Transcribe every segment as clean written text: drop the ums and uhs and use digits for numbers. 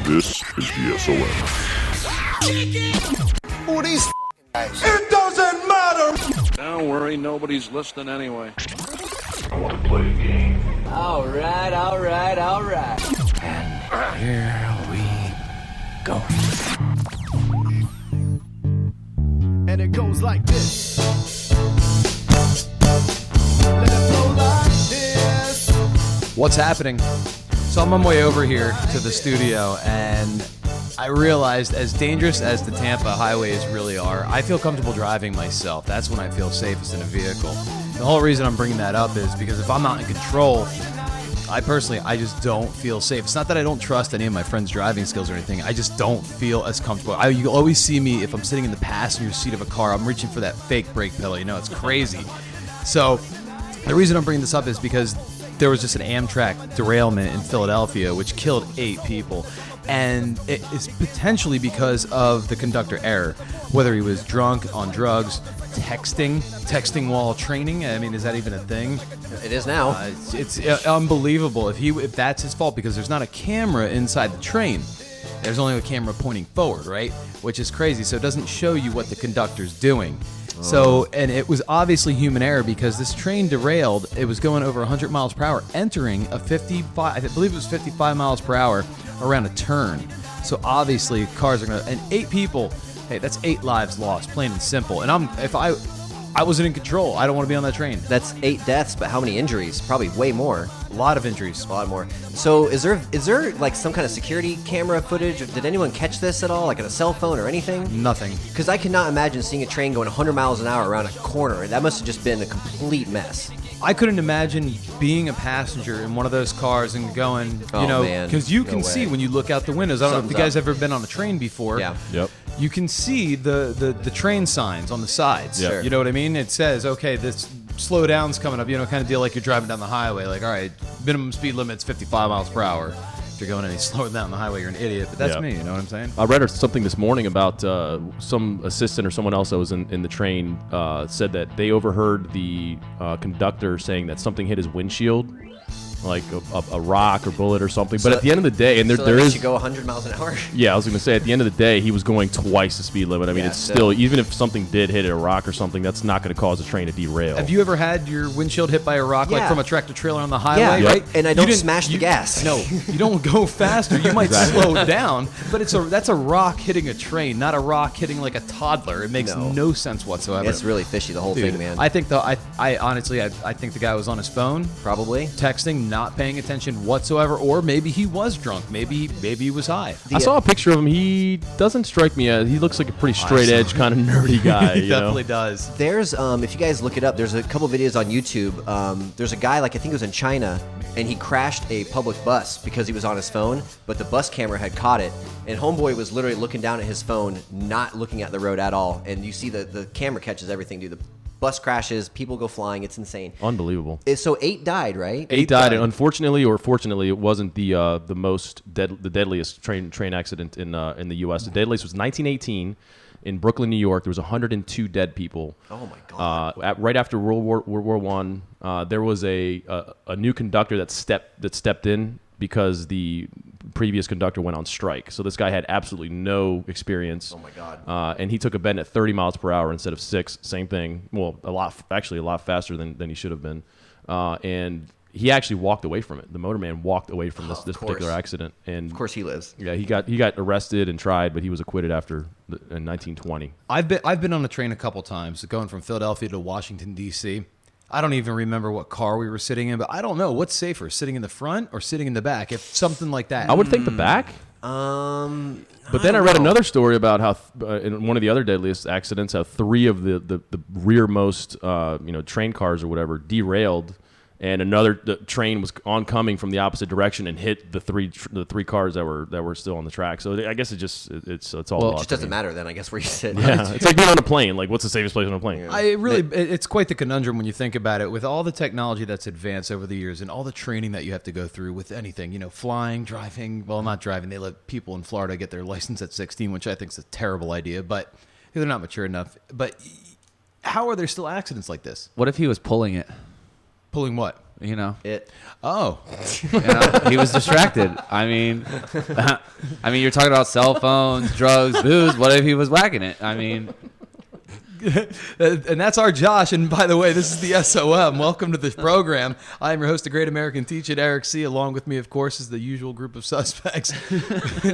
This is the SOM. Who are these guys? It doesn't matter! Don't worry, nobody's listening anyway. I want to play a game. All right. And here we go. And it goes like this. Let it flow like this. What's happening? So I'm on my way over here to the studio, and I realized as dangerous as the Tampa highways really are, I feel comfortable driving myself. That's when I feel safest in a vehicle. The whole reason I'm bringing that up is because if I'm not in control, I just don't feel safe. It's not that I don't trust any of my friends' driving skills or anything. I just don't feel as comfortable. You always see me, if I'm sitting in the passenger seat of a car, I'm reaching for that fake brake pedal. You know, it's crazy. So the reason I'm bringing this up is because there was just an Amtrak derailment in Philadelphia, which killed 8 people. And it is potentially because of the conductor error, whether he was drunk, on drugs, texting while training. I mean, is that even a thing? It is now. It's unbelievable if that's his fault, because there's not a camera inside the train. There's only a camera pointing forward, right? Which is crazy. So it doesn't show you what the conductor's doing. So, and it was obviously human error because this train derailed. It was going over 100 miles per hour, entering a 55, I believe it was 55 miles per hour around a turn. So obviously cars are going to, and 8 people, hey, that's 8 lives lost, plain and simple. And if I wasn't in control, I don't want to be on that train. That's 8 deaths, but how many injuries? Probably way more. A lot of injuries. A lot more. So is there like some kind of security camera footage? Did anyone catch this at all, like on a cell phone or anything? Nothing. Because I cannot imagine seeing a train going 100 miles an hour around a corner. That must have just been a complete mess. I couldn't imagine being a passenger in one of those cars and going, because you can see when you look out the windows. I don't know if you guys ever been on a train before. Yeah. Yep. You can see the train signs on the sides. Yeah. You know what I mean? It says, okay, this slow down's coming up, kind of deal like you're driving down the highway. Like, all right, minimum speed limit's 55 miles per hour. If you're going any slower down the highway, you're an idiot. But that's me, you know what I'm saying? I read something this morning about some assistant or someone else that was in the train said that they overheard the conductor saying that something hit his windshield, like a rock or bullet or something. So but at the end of the day, and there is you go 100 miles an hour. Yeah, I was going to say at the end of the day, he was going twice the speed limit. I mean, it's still, even if something did hit a rock or something, that's not going to cause a train to derail. Have you ever had your windshield hit by a rock, like from a tractor trailer on the highway? Yeah, right. And I don't smash the gas. No, you don't go faster. You might slow down, but that's a rock hitting a train, not a rock hitting like a toddler. It makes no sense whatsoever. It's really fishy, the whole thing, man. I think I honestly think the guy was on his phone, probably texting, not paying attention whatsoever, or maybe he was drunk. Maybe he was high. I saw a picture of him. He doesn't strike me as, he looks like a pretty straight edge kind of nerdy guy. He definitely does. There's if you guys look it up, there's a couple videos on YouTube. There's a guy, like I think it was in China, and he crashed a public bus because he was on his phone, but the bus camera had caught it, and homeboy was literally looking down at his phone, not looking at the road at all, and you see the camera catches everything, dude. The bus crashes, people go flying. It's insane. Unbelievable. So 8 died, right? 8 died, and unfortunately or fortunately, it wasn't the deadliest train accident in the U.S. The deadliest was 1918 in Brooklyn, New York. There was 102 dead people. Oh my God! Right after World War I, there was a new conductor that stepped in because the previous conductor went on strike. So this guy had absolutely no experience. Oh my God! And he took a bend at 30 miles per hour instead of 6. Same thing. Well, a lot faster than he should have been. And he actually walked away from it. The motorman walked away from this particular accident. And of course he lives. Yeah, he got arrested and tried, but he was acquitted in 1920. I've been on a train a couple times, going from Philadelphia to Washington, D.C. I don't even remember what car we were sitting in, but I don't know. What's safer, sitting in the front or sitting in the back? If something like that. I would think the back. But then I read another story about how in one of the other deadliest accidents, how 3 of the rearmost train cars or whatever derailed, and the train was oncoming from the opposite direction and hit the three cars that were still on the track. So I guess it's all. Well, it just doesn't matter then, I guess, where you sit. Yeah, it's like being on a plane. Like, what's the safest place on a plane? It's quite the conundrum when you think about it. With all the technology that's advanced over the years and all the training that you have to go through with anything, flying, driving. Well, not driving. They let people in Florida get their license at 16, which I think is a terrible idea. But they're not mature enough. But how are there still accidents like this? What if he was pulling it? Pulling what? You know. Oh. You know, he was distracted. I mean, you're talking about cell phones, drugs, booze. What if he was whacking it? I mean. And that's our Josh. And by the way, this is the SOM. Welcome to the program. I am your host, the Great American Teacher, Eric C. Along with me, of course, is the usual group of suspects,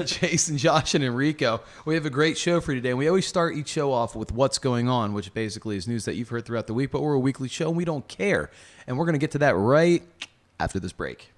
Jason, Josh, and Enrico. We have a great show for you today. And we always start each show off with what's going on, which basically is news that you've heard throughout the week. But we're a weekly show, and we don't care. And we're going to get to that right after this break.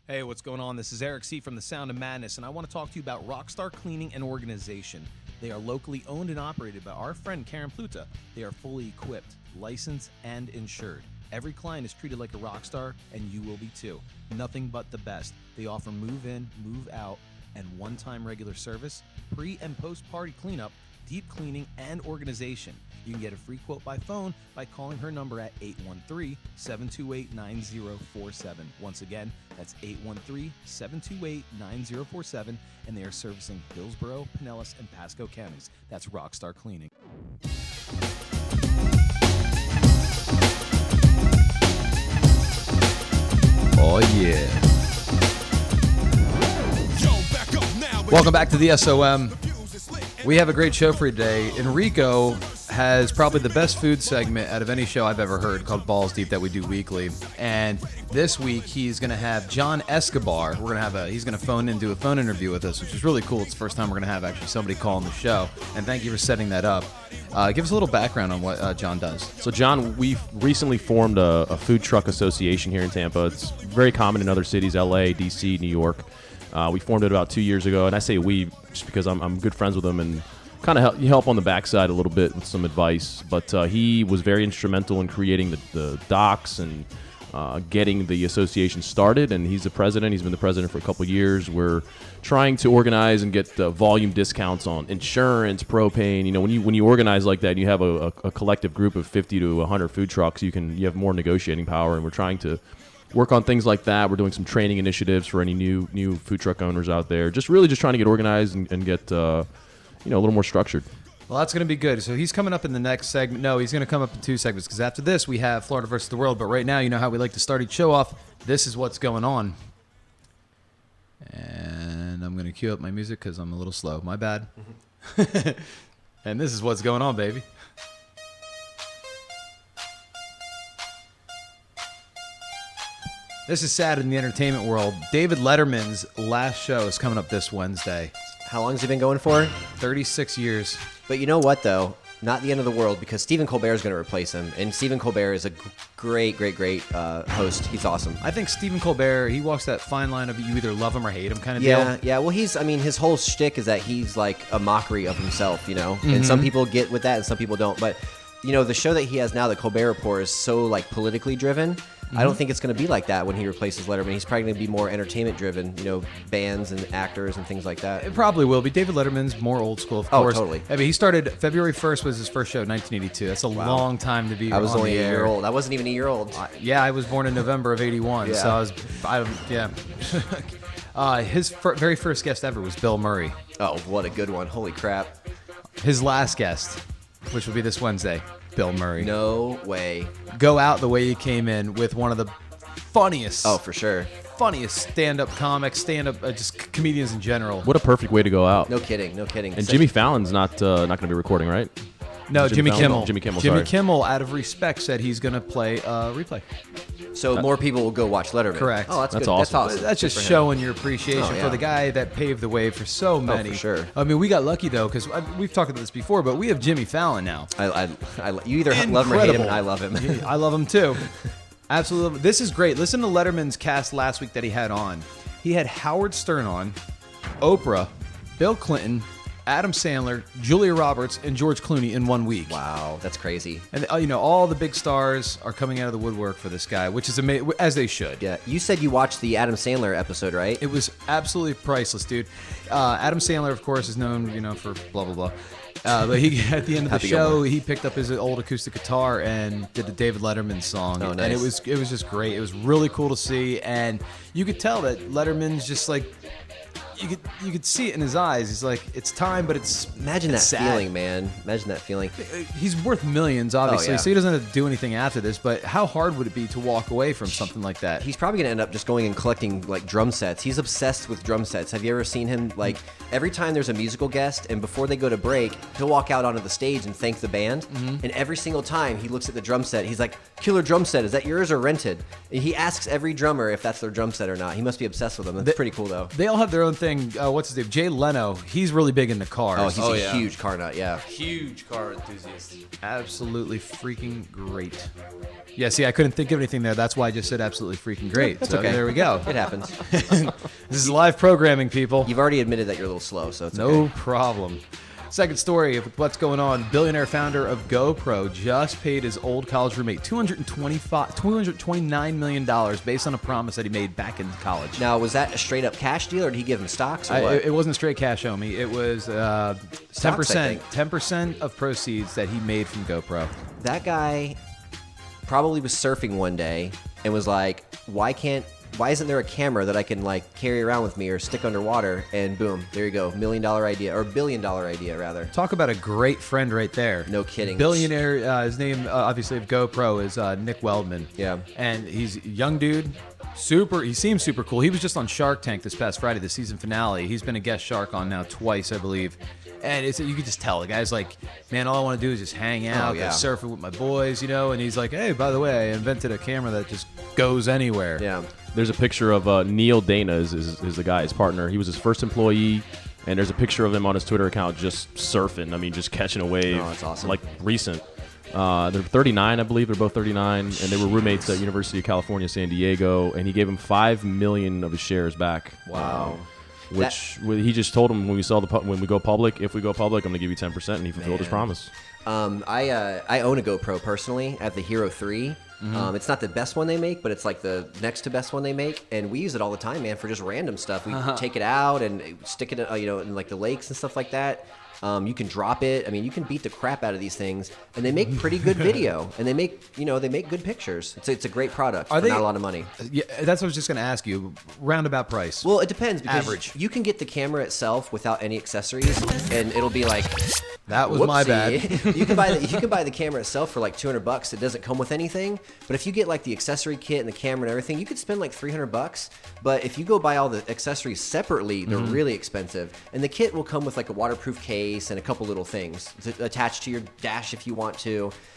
Hey, what's going on? This is Eric C. from The Sound of Madness, and I want to talk to you about Rockstar Cleaning and Organization. They are locally owned and operated by our friend Karen Pluta. They are fully equipped, licensed, and insured. Every client is treated like a rock star, and you will be too. Nothing but the best. They offer move-in, move-out, and one-time regular service, pre- and post-party cleanup, deep cleaning, and organization. You can get a free quote by phone by calling her number at 813-728-9047. Once again, that's 813-728-9047, and they are servicing Hillsborough, Pinellas, and Pasco counties. That's Rockstar Cleaning. Oh, yeah. Welcome back to the SOM. We have a great show for you today. Enrico has probably the best food segment out of any show I've ever heard, called Balls Deep, that we do weekly. And this week he's going to have John Escobar. He's going to phone in, do a phone interview with us, which is really cool. It's the first time we're going to have actually somebody call on the show. And thank you for setting that up. Give us a little background on what John does. So, John, we've recently formed a food truck association here in Tampa. It's very common in other cities, LA, DC, New York. We formed it about 2 years ago, and I say we just because I'm good friends with him and kind of help on the backside a little bit with some advice. But he was very instrumental in creating the docs and getting the association started, and he's the president. He's been the president for a couple of years. We're trying to organize and get volume discounts on insurance, propane. You know, when you organize like that, and you have a collective group of 50 to 100 food trucks, you have more negotiating power, and we're trying to work on things like that. We're doing some training initiatives for any new food truck owners out there. Just trying to get organized and get a little more structured. Well, that's going to be good. So he's coming up in the next segment. No, he's going to come up in two segments, because after this we have Florida versus the World. But right now, you know how we like to start each show off. This is what's going on. And I'm going to cue up my music because I'm a little slow. My bad. And this is what's going on, baby. This is sad in the entertainment world. David Letterman's last show is coming up this Wednesday. How long has he been going for? 36 years. But you know what, though? Not the end of the world, because Stephen Colbert is going to replace him. And Stephen Colbert is a great host. He's awesome. I think Stephen Colbert, he walks that fine line of you either love him or hate him kind of deal. Yeah. Well, his whole shtick is that he's like a mockery of himself, you know? And some people get with that and some people don't. But, you know, the show that he has now, the Colbert Report, is so like politically driven. I don't think it's going to be like that when he replaces Letterman. He's probably going to be more entertainment driven, you know, bands and actors and things like that. It probably will be. David Letterman's more old school, of course. Oh, totally. I mean, he started February 1st was his first show, 1982. That's a long time to be. I was only a year old. I wasn't even a year old. I was born in November of '81, yeah. so his very first guest ever was Bill Murray. Oh, what a good one! Holy crap! His last guest, which will be this Wednesday, Bill Murray. No way. Go out the way you came in, with one of the funniest. Oh, for sure. Funniest stand-up comics, just comedians in general. What a perfect way to go out. No kidding. And Jimmy Fallon's not going to be recording, right? No, Jimmy Kimmel. Jimmy Jimmy Kimmel, out of respect, said he's going to play replay. So more people will go watch Letterman. Correct. Oh, that's good. Awesome. That's just showing your appreciation for the guy that paved the way for so many. For sure. I mean, we got lucky, though, because we've talked about this before, but we have Jimmy Fallon now. You either love him or hate him, and I love him. I love him, too. Absolutely. This is great. Listen to Letterman's cast last week that he had on. He had Howard Stern on, Oprah, Bill Clinton, Adam Sandler, Julia Roberts, and George Clooney in 1 week. Wow, that's crazy. And all the big stars are coming out of the woodwork for this guy, which is amazing, as they should. Yeah, you said you watched the Adam Sandler episode, right? It was absolutely priceless, dude. Adam Sandler, of course, is known, for blah blah blah. But at the end of the show, he picked up his old acoustic guitar and did the David Letterman song. Oh, nice. And it was just great. It was really cool to see, and you could tell that Letterman's just like you could see it in his eyes. He's like, it's time, but Imagine that it's sad. feeling, man. Imagine that feeling. He's worth millions, obviously, yeah. so he doesn't have to do anything after this. But how hard would it be to walk away from something like that? He's probably gonna end up just going and collecting like drum sets. He's obsessed with drum sets. Have you ever seen him? Like every time there's a musical guest, and before they go to break, he'll walk out onto the stage and thank the band. And every single time he looks at the drum set, he's like, "Killer drum set. Is that yours or rented?" And he asks every drummer if that's their drum set or not. He must be obsessed with them. That's pretty cool though. They all have their own thing. What's his name? Jay Leno. He's really big into cars. Oh, he's a yeah. huge car nut. Yeah. Huge car enthusiast. Absolutely freaking great. Yeah, see, I couldn't think of anything there. That's why I just said absolutely freaking great. That's So okay. there we go. It happens. This is live programming, people. You've already admitted that you're a little slow, so it's No okay. problem. Second story of what's going on. Billionaire founder of GoPro just paid his old college roommate $229 million based on a promise that he made back in college. Now, was that a straight up cash deal, or did he give him stocks, or what? It wasn't straight cash, homie. It was 10%. 10% of proceeds that he made from GoPro. That guy probably was surfing one day and was like, why isn't there a camera that I can like carry around with me or stick underwater? And boom, there you go, $1 million idea, or $1 billion idea rather. Talk about a great friend right there. No kidding. Billionaire, his name obviously of GoPro is Nick Weldman. Yeah. And he's a young dude. He seems super cool. He was just on Shark Tank this past Friday, the season finale. He's been a guest shark on now twice, I believe. And you could just tell the guy's like, man, all I want to do is just hang out, yeah. go surfing with my boys, you know. And he's like, hey, by the way, I invented a camera that just goes anywhere. Yeah. There's a picture of Neil Dana is the guy, his partner. He was his first employee, and there's a picture of him on his Twitter account just surfing. I mean, just catching a wave. Oh, that's awesome. Like recent. They're 39, I believe. They're both 39, and they were roommates at University of California, San Diego. And he gave him 5 million of his shares back. Wow. Which he just told him when we go public, if we go public, I'm gonna give you 10%, and he fulfilled his promise. I own a GoPro personally. I have the Hero 3. Mm-hmm. It's not the best one they make, but it's like the next to best one they make, and we use it all the time, man, for just random stuff. We take it out and stick it, in like the lakes and stuff like that. You can drop it. I mean, you can beat the crap out of these things, and they make pretty good video, and they make good pictures. It's a great product for not a lot of money. Yeah, that's what I was just going to ask you. Roundabout price. Well, it depends because Average. you can get the camera itself without any accessories, and it'll be like, That was my whoopsie. bad. you can buy the camera itself for like $200. It doesn't come with anything, but if you get like the accessory kit and the camera and everything, you could spend like $300. But if you go buy all the accessories separately, they're really expensive. And the kit will come with like a waterproof case and a couple little things to attach to your dash if you want to.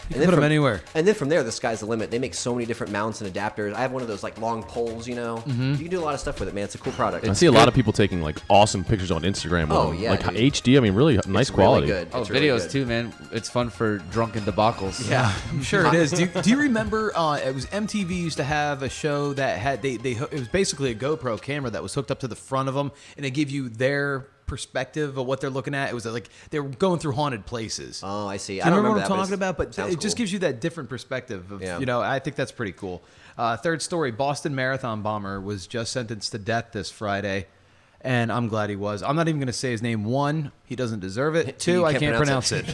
You can put them anywhere. And then from there, the sky's the limit. They make so many different mounts and adapters. I have one of those like long poles, You can do a lot of stuff with it, man. It's a cool product. I see a lot of people taking like awesome pictures on Instagram. Oh, with them. yeah, like dude. HD. I mean, really nice It's quality. Really good. Oh, It's really videos good. too, man. It's fun for drunken debacles. Yeah, I'm sure it is. Do you remember? It was MTV used to have a show that had it was basically a GoPro camera that was hooked up to the front of them, and it gave you their perspective of what they're looking at. It was like they were going through haunted places. Oh, I see. Do you I don't remember what that, I'm talking about? But sounds it just cool. gives you that different perspective. Of, Yeah. I think that's pretty cool. Third story: Boston Marathon bomber was just sentenced to death this Friday. And I'm glad he was. I'm not even going to say his name. 1, he doesn't deserve it. 2, I can't pronounce it.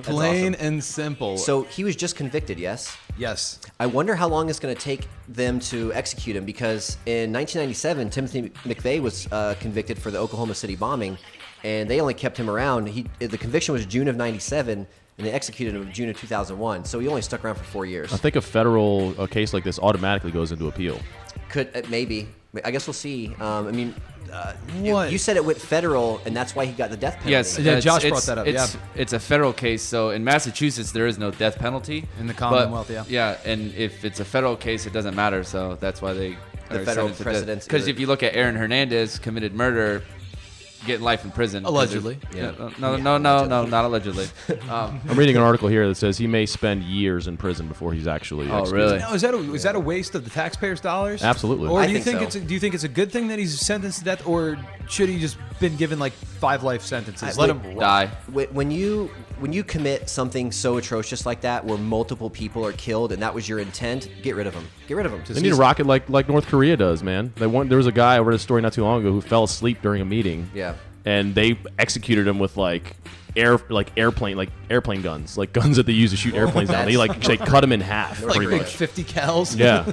Plain and simple. So he was just convicted, yes? Yes. I wonder how long it's going to take them to execute him, because in 1997, Timothy McVeigh was convicted for the Oklahoma City bombing, and they only kept him around. The conviction was June of 97, and they executed him in June of 2001. So he only stuck around for 4 years. I think a federal case like this automatically goes into appeal. Could maybe. I guess we'll see. What? You said it went federal, and that's why he got the death penalty. Yes, Yeah, Josh it's- brought that up, It's a federal case, so in Massachusetts there is no death penalty In the Commonwealth, yeah. Yeah, and if it's a federal case, it doesn't matter. So that's why they The federal precedence. Because if you look at Aaron Hernandez, committed murder, getting life in prison. Allegedly. Yeah. No, not allegedly. I'm reading an article here that says he may spend years in prison before he's actually Oh, executed. really? Now, is that a waste of the taxpayers' dollars? Absolutely. Or I do you think think so. do you think it's a good thing that he's sentenced to death, or should he just been given like 5 life sentences? Let him Die. When you commit something so atrocious like that, where multiple people are killed, and that was your intent, get rid of him. Get rid of him. They need to rock it like North Korea does, man. There was a guy, I read a story not too long ago, who fell asleep during a meeting. Yeah. And they executed him with airplane guns, like guns that they use to shoot airplanes down. They cut him in half. like pretty big much. 50 cals. Yeah.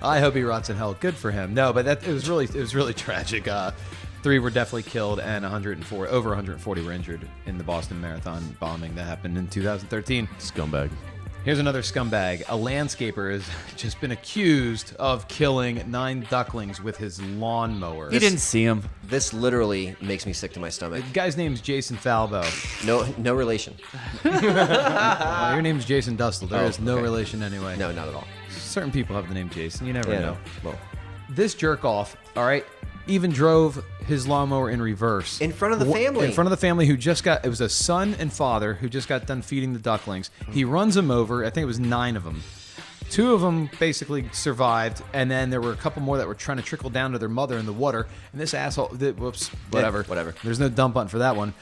I hope he rots in hell. Good for him. No, but it was really tragic. 3 were definitely killed, and over 140 were injured in the Boston Marathon bombing that happened in 2013. Scumbag. Here's another scumbag. A landscaper has just been accused of killing 9 ducklings with his lawnmower. You didn't see him. This literally makes me sick to my stomach. The guy's name's Jason Falbo. No relation. Well, your name's Jason Dustle. There is no okay. relation anyway. No, not at all. Certain people have the name Jason. You never Yeah, know. no. Well, This jerk off, all right, even drove his lawnmower in reverse. in front of the family. In front of the family who just got, it was a son and father who just got done feeding the ducklings. He runs them over. I think it was 9 of them. 2 of them basically survived, and then there were a couple more that were trying to trickle down to their mother in the water. And this asshole, whatever. whatever. There's no dump button for that one.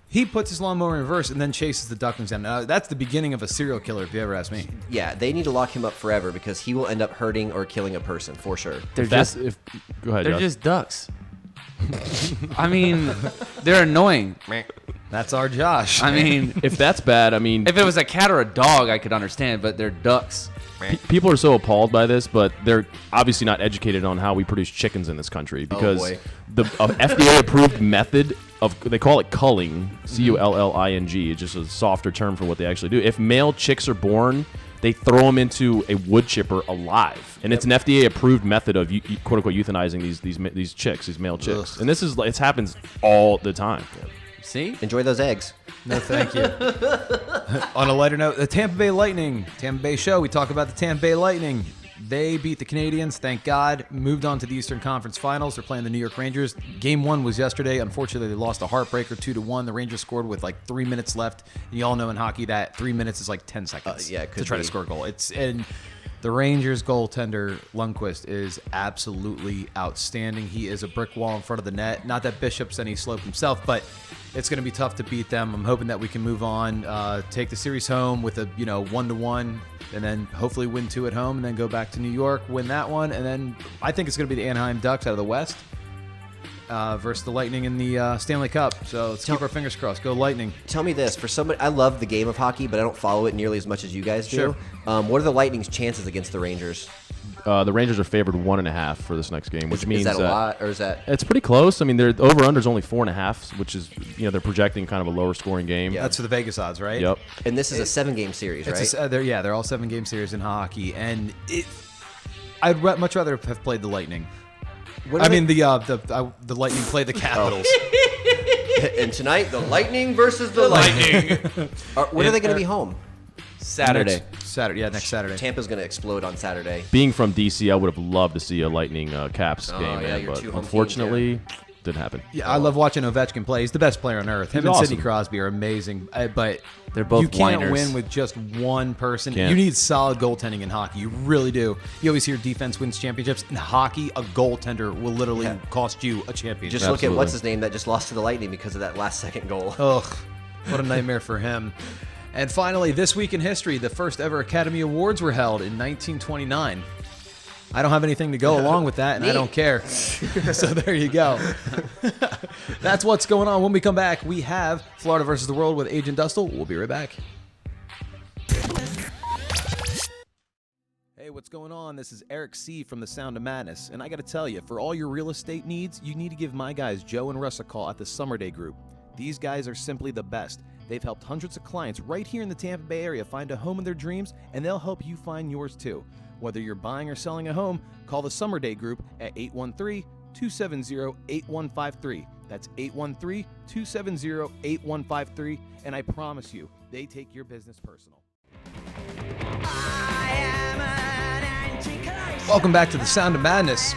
He puts his lawnmower in reverse and then chases the ducklings down. Now, that's the beginning of a serial killer, if you ever ask me. Yeah, they need to lock him up forever because he will end up hurting or killing a person for sure. They're Go ahead, they're Josh. just ducks. I mean, they're annoying. That's our Josh. I mean, If that's bad, I mean, if it was a cat or a dog, I could understand, but they're ducks. people are so appalled by this, but they're obviously not educated on how we produce chickens in this country because boy. the FDA-approved method of, they call it culling, C-U-L-L-I-N-G. It's just a softer term for what they actually do. If male chicks are born, they throw them into a wood chipper alive, and it's an FDA-approved method of quote unquote euthanizing these chicks, these male chicks. Ugh. And this is it happens all the time. See? Enjoy those eggs. No, thank you. On a lighter note, the Tampa Bay Lightning, Tampa Bay show, we talk about the Tampa Bay Lightning. They beat the Canadians, thank God, moved on to the Eastern Conference Finals. They're playing the New York Rangers. Game 1 was yesterday. Unfortunately, they lost a heartbreaker 2-1. The Rangers scored with like 3 minutes left. And you all know in hockey that 3 minutes is like 10 seconds yeah, it to could try to be. score a goal. And the Rangers goaltender, Lundqvist, is absolutely outstanding. He is a brick wall in front of the net. Not that Bishop's any slope himself, but it's going to be tough to beat them. I'm hoping that we can move on, take the series home with a 1-1, and then hopefully win 2 at home, and then go back to New York, win that one, and then I think it's going to be the Anaheim Ducks out of the West versus the Lightning in the Stanley Cup. So let's keep our fingers crossed. Go Lightning. Tell me this, for somebody, I love the game of hockey, but I don't follow it nearly as much as you guys do. Sure. What are the Lightning's chances against the Rangers? The Rangers are favored 1.5 for this next game, which means is that a lot, or is that? it's pretty close. I mean, their over/under is only 4.5, which is they're projecting kind of a lower scoring game. That's for the Vegas odds, right? Yep. And this is a 7-game series, right? They're all 7-game series in hockey, and I'd much rather have played the Lightning. What are I they- mean, the Lightning played the Capitals. and tonight, the Lightning versus the Lightning. When are they going to be home? Saturday. Next Saturday. Tampa's going to explode on Saturday. Being from DC, I would have loved to see a Lightning Caps game, yeah, man, your but two home unfortunately, didn't happen. Yeah, I love watching Ovechkin play. He's the best player on earth. Him He's and awesome. Sidney Crosby are amazing, but They're both you can't whiners. win with just one person. Can't. You need solid goaltending in hockey. You really do. You always hear defense wins championships. In hockey, a goaltender will literally cost you a championship. Just look at Absolutely. what's his name that just lost to the Lightning because of that last-second goal. Ugh, what a nightmare for him. And finally, this week in history, the first ever Academy Awards were held in 1929. I don't have anything to go along with that, and I don't care. So there you go. That's what's going on. When we come back, we have Florida versus the World with Agent Dustle. We'll be right back. Hey, what's going on? This is Eric C. from The Sound of Madness, and I got to tell you, for all your real estate needs, you need to give my guys Joe and Russ a call at the Summer Day Group. These guys are simply the best. They've helped hundreds of clients right here in the Tampa Bay area find a home of their dreams, and they'll help you find yours too. Whether you're buying or selling a home, call the Summer Day Group at 813-270-8153. That's 813-270-8153, and I promise you, they take your business personal. Welcome back to The Sound of Madness.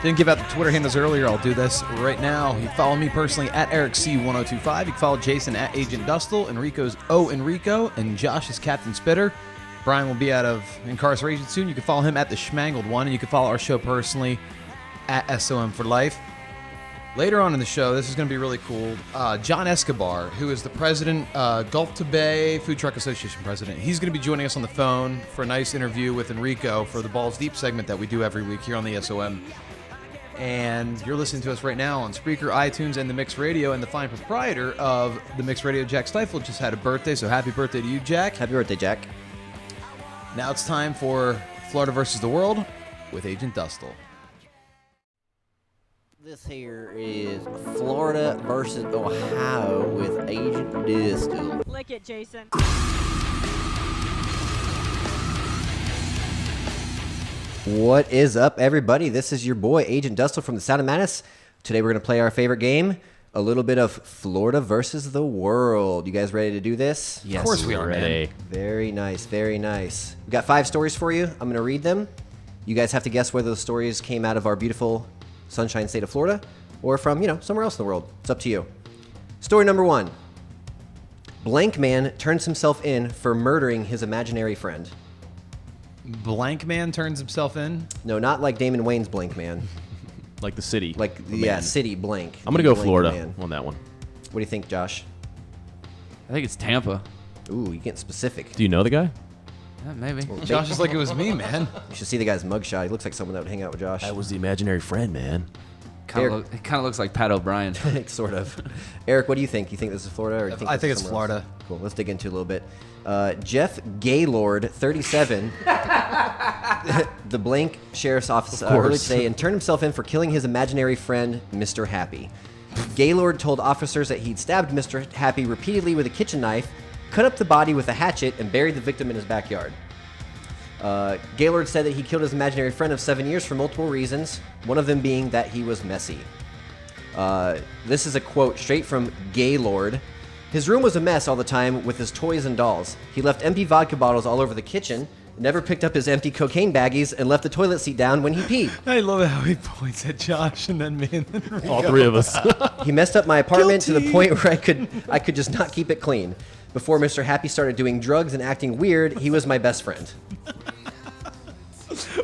Didn't give out the Twitter handles earlier. I'll do this right now. You follow me personally at EricC1025. You can follow Jason at Agent Dustle. Enrico's Enrico. And Josh is Captain Spitter. Brian will be out of incarceration soon. You can follow him at The Schmangled One. And you can follow our show personally at SOM for Life. Later on in the show, this is going to be really cool. John Escobar, who is the president, Gulf to Bay Food Truck Association president, he's going to be joining us on the phone for a nice interview with Enrico for the Balls Deep segment that we do every week here on the SOM. And you're listening to us right now on Spreaker, iTunes, and the Mix Radio. And the fine proprietor of the Mix Radio, Jack Stifel, just had a birthday. So happy birthday to you, Jack. Happy birthday, Jack. Now it's time for Florida versus the world with Agent Dustle. This here is Florida versus Ohio with Agent Dustle. Lick it, Jason. What is up, everybody? This is your boy, Agent Dustle from the Sound of Madness. Today we're going to play our favorite game, a little bit of Florida versus the world. You guys ready to do this? Yes, of course we are, man. Very nice, very nice. We've got 5 stories for you. I'm going to read them. You guys have to guess whether the stories came out of our beautiful Sunshine State of Florida or from, somewhere else in the world. It's up to you. Story number 1. Blank man turns himself in for murdering his imaginary friend. Blank man turns himself in? No, not like Damon Wayne's Blank Man. Like the city. Like, The yeah, man. city blank. I'm going to go Blank Florida Man. on that one. What do you think, Josh? I think it's Tampa. Ooh, you getting specific. Do you know the guy? Yeah, maybe. Josh is like it was me, man. You should see the guy's mugshot. He looks like someone that would hang out with Josh. That was the imaginary friend, man. It kind of looks like Pat O'Brien. Sort of. Eric, what do you think? You think this is Florida? Or you think I this think is it's somewhere Florida. else? Cool. Let's dig into it a little bit. Jeff Gaylord, 37, the blank sheriff's office earlier today, and turned himself in for killing his imaginary friend, Mr. Happy. Gaylord told officers that he'd stabbed Mr. Happy repeatedly with a kitchen knife, cut up the body with a hatchet, and buried the victim in his backyard. Gaylord said that he killed his imaginary friend of 7 years for multiple reasons, one of them being that he was messy. This is a quote straight from Gaylord. His room was a mess all the time with his toys and dolls. He left empty vodka bottles all over the kitchen, never picked up his empty cocaine baggies, and left the toilet seat down when he peed. I love how he points at Josh and then me and then Rico. All 3 of us. He messed up my apartment to the Guilty. point where I could just not keep it clean. Before Mr. Happy started doing drugs and acting weird, he was my best friend.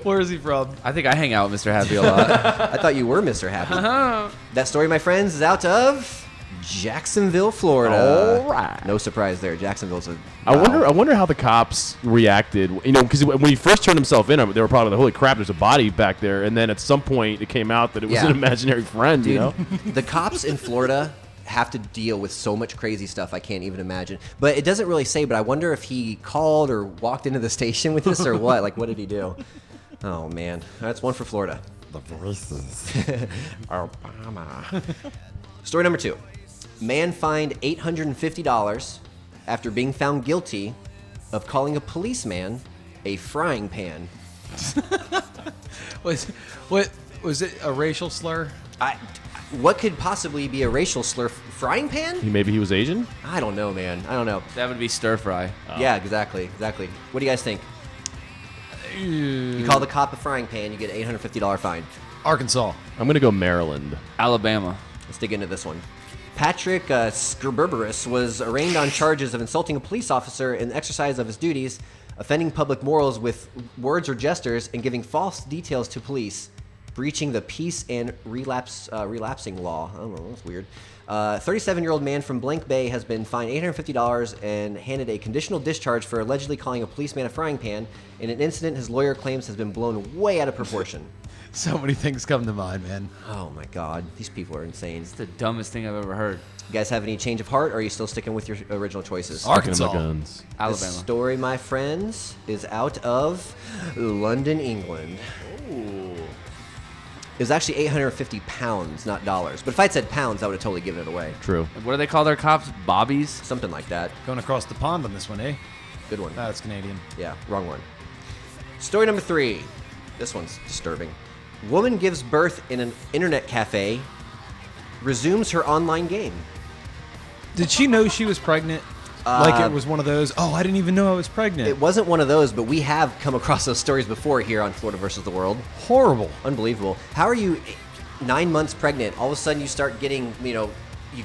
Where is he from? I think I hang out with Mr. Happy a lot. I thought you were Mr. Happy. That story, my friends, is out of Jacksonville, Florida. All right. No surprise there. Jacksonville's a... I wow. wonder how the cops reacted. Because when he first turned himself in, they were probably like, "Holy crap! There's a body back there." And then at some point, it came out that it was Yeah. an imaginary friend. Dude, the cops in Florida have to deal with so much crazy stuff I can't even imagine. But it doesn't really say, but I wonder if he called or walked into the station with this or what. Like, what did he do? Oh, man. That's one for Florida. The voices. Obama. Story number 2. Man fined $850 after being found guilty of calling a policeman a frying pan. Was it a racial slur? What could possibly be a racial slur? Frying pan? Maybe he was Asian. I don't know, man. I don't know. That would be stir fry. Yeah, exactly. What do you guys think? You call the cop a frying pan, you get an $850 fine. Arkansas. I'm gonna go Maryland. Alabama. Let's dig into this one. Patrick Skerberberus was arraigned on charges of insulting a police officer in the exercise of his duties, offending public morals with words or gestures, and giving false details to police, breaching the peace and relapsing law. I don't know, that's weird. 37-year-old man from Blank Bay has been fined $850 and handed a conditional discharge for allegedly calling a policeman a frying pan in an incident his lawyer claims has been blown way out of proportion. So many things come to mind, man. Oh my God, these people are insane. It's the dumbest thing I've ever heard. You guys have any change of heart, or are you still sticking with your original choices? Arkansas. Talking about guns. Alabama. This story, my friends, is out of London, England. Ooh. It was actually 850 pounds, not dollars. But if I'd said pounds, I would have totally given it away. True. What do they call their cops? Bobbies? Something like that. Going across the pond on this one, eh? Good one. That's Canadian. Yeah, wrong one. Story number 3. This one's disturbing. Woman gives birth in an internet cafe, resumes her online game. Did she know she was pregnant? Like it was one of those, oh, I didn't even know I was pregnant. It wasn't one of those, but we have come across those stories before here on Florida versus the World. Horrible. Unbelievable. How are you 9 months pregnant? All of a sudden you start getting,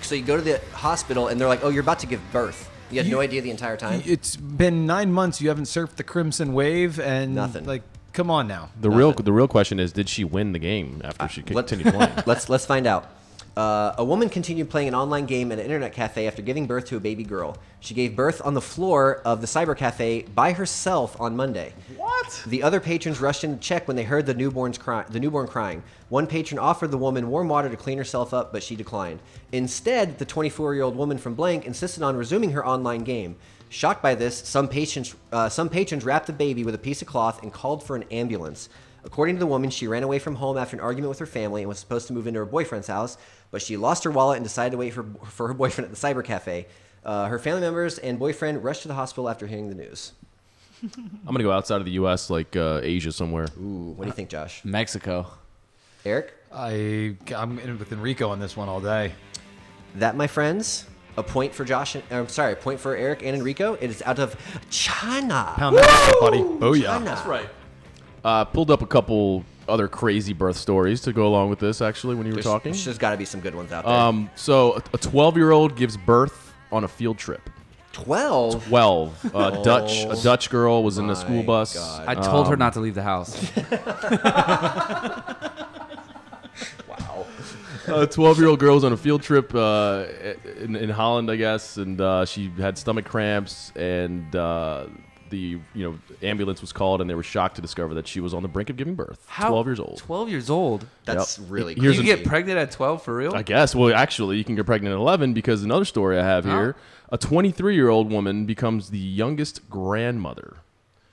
so you go to the hospital and they're like, oh, you're about to give birth. You had no idea the entire time? It's been 9 months. You haven't surfed the Crimson Wave and Nothing. Like, come on now. The real question is, did she win the game after she continued playing? Let's find out. A woman continued playing an online game at an internet cafe after giving birth to a baby girl. She gave birth on the floor of the cyber cafe by herself on Monday. What? What? The other patrons rushed in to check when they heard the newborn crying. One patron offered the woman warm water to clean herself up, but she declined. Instead, the 24-year-old woman from Blank insisted on resuming her online game. Shocked by this, some patrons wrapped the baby with a piece of cloth and called for an ambulance. According to the woman, she ran away from home after an argument with her family and was supposed to move into her boyfriend's house, but she lost her wallet and decided to wait for her boyfriend at the cyber cafe. Her family members and boyfriend rushed to the hospital after hearing the news. I'm gonna go outside of the U.S., like Asia somewhere. Ooh, what do you think, Josh? Mexico. Eric? I'm in with Enrico on this one all day. That, my friends, a point for Josh. A point for Eric and Enrico. It is out of China. Pound that, buddy. Booyah. China. That's right. Pulled up a couple other crazy birth stories to go along with this. Actually, when you were talking, There's got to be some good ones out there. So a 12-year-old gives birth on a field trip. 12. 12. A Dutch girl was in the school bus. God. I told her not to leave the house. Wow. A 12-year-old girl was on a field trip in Holland, I guess, and she had stomach cramps, and the ambulance was called, and they were shocked to discover that she was on the brink of giving birth. 12 years old. 12 years old. That's really Here's You crazy. get pregnant at 12 for real? I guess. Well, actually, you can get pregnant at 11 because another story I have here: a 23-year-old woman becomes the youngest grandmother.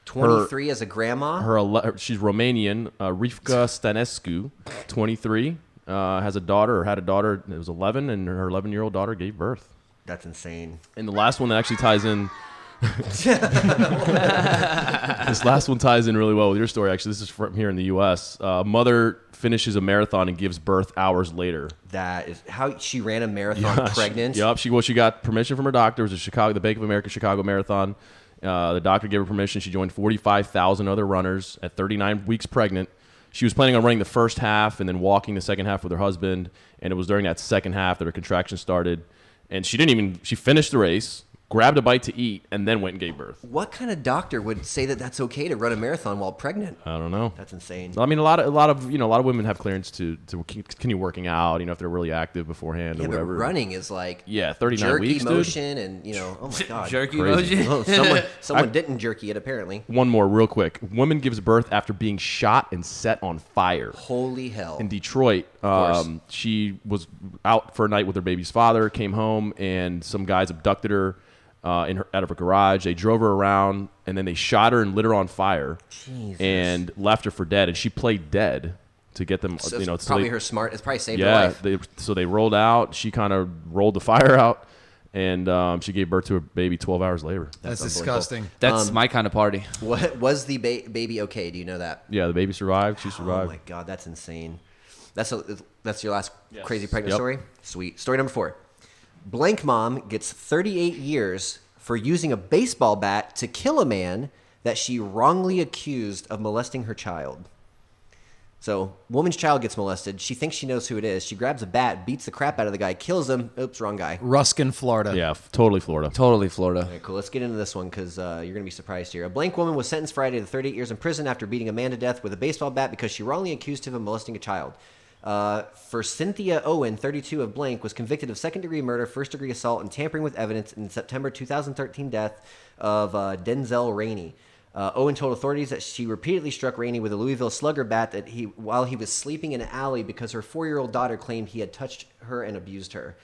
23 as a grandma? She's Romanian. Rivka Stanescu, 23, has a daughter, or had a daughter that was 11, and her 11-year-old daughter gave birth. That's insane. And the last one that actually ties in. This last one ties in really well with your story. Actually, this is from here in the U.S. A mother finishes a marathon and gives birth hours later. That is how she ran a marathon pregnant. She got permission from her doctor. It was the Bank of America Chicago Marathon. The doctor gave her permission. She joined 45,000 other runners at 39 weeks pregnant. She was planning on running the first half and then walking the second half with her husband. And it was during that second half that her contractions started. And she finished the race, grabbed a bite to eat, and then went and gave birth. What kind of doctor would say that that's okay to run a marathon while pregnant? I don't know. That's insane. I mean, a lot of women have clearance to continue working out, if they're really active beforehand Yeah, or whatever. but running is like 39 jerky weeks, dude. motion and, oh my God. Jerky Crazy. motion? Oh, someone didn't jerky it, apparently. One more real quick. Woman gives birth after being shot and set on fire. Holy hell. In Detroit, she was out for a night with her baby's father, came home, and some guys abducted her out of her garage. They drove her around, and then they shot her and lit her on fire. Jesus. And left her for dead. And she played dead to get them. So so it's probably they- her smart. It's probably saved her life. So they rolled out. She kind of rolled the fire out, and she gave birth to her baby 12 hours later. That's unbelievable. disgusting. That's my kind of party. What was the baby okay? Do you know that? Yeah, the baby survived. She Oh survived. my God, that's insane. That's your last crazy pregnant Yep. story? Sweet. Story number 4. Blank mom gets 38 years for using a baseball bat to kill a man that she wrongly accused of molesting her child. So, woman's child gets molested. She thinks she knows who it is. She grabs a bat, beats the crap out of the guy, kills him. Oops, wrong guy. Ruskin, Florida. Yeah, totally Florida. Totally Florida. All right, cool. Let's get into this one because you're going to be surprised here. A Blank woman was sentenced Friday to 38 years in prison after beating a man to death with a baseball bat because she wrongly accused him of molesting a child. For Cynthia Owen, 32 of Blank, was convicted of second-degree murder, first-degree assault, and tampering with evidence in the September 2013 death of Denzel Rainey. Owen told authorities that she repeatedly struck Rainey with a Louisville Slugger bat while he was sleeping in an alley because her 4-year-old daughter claimed he had touched her and abused her.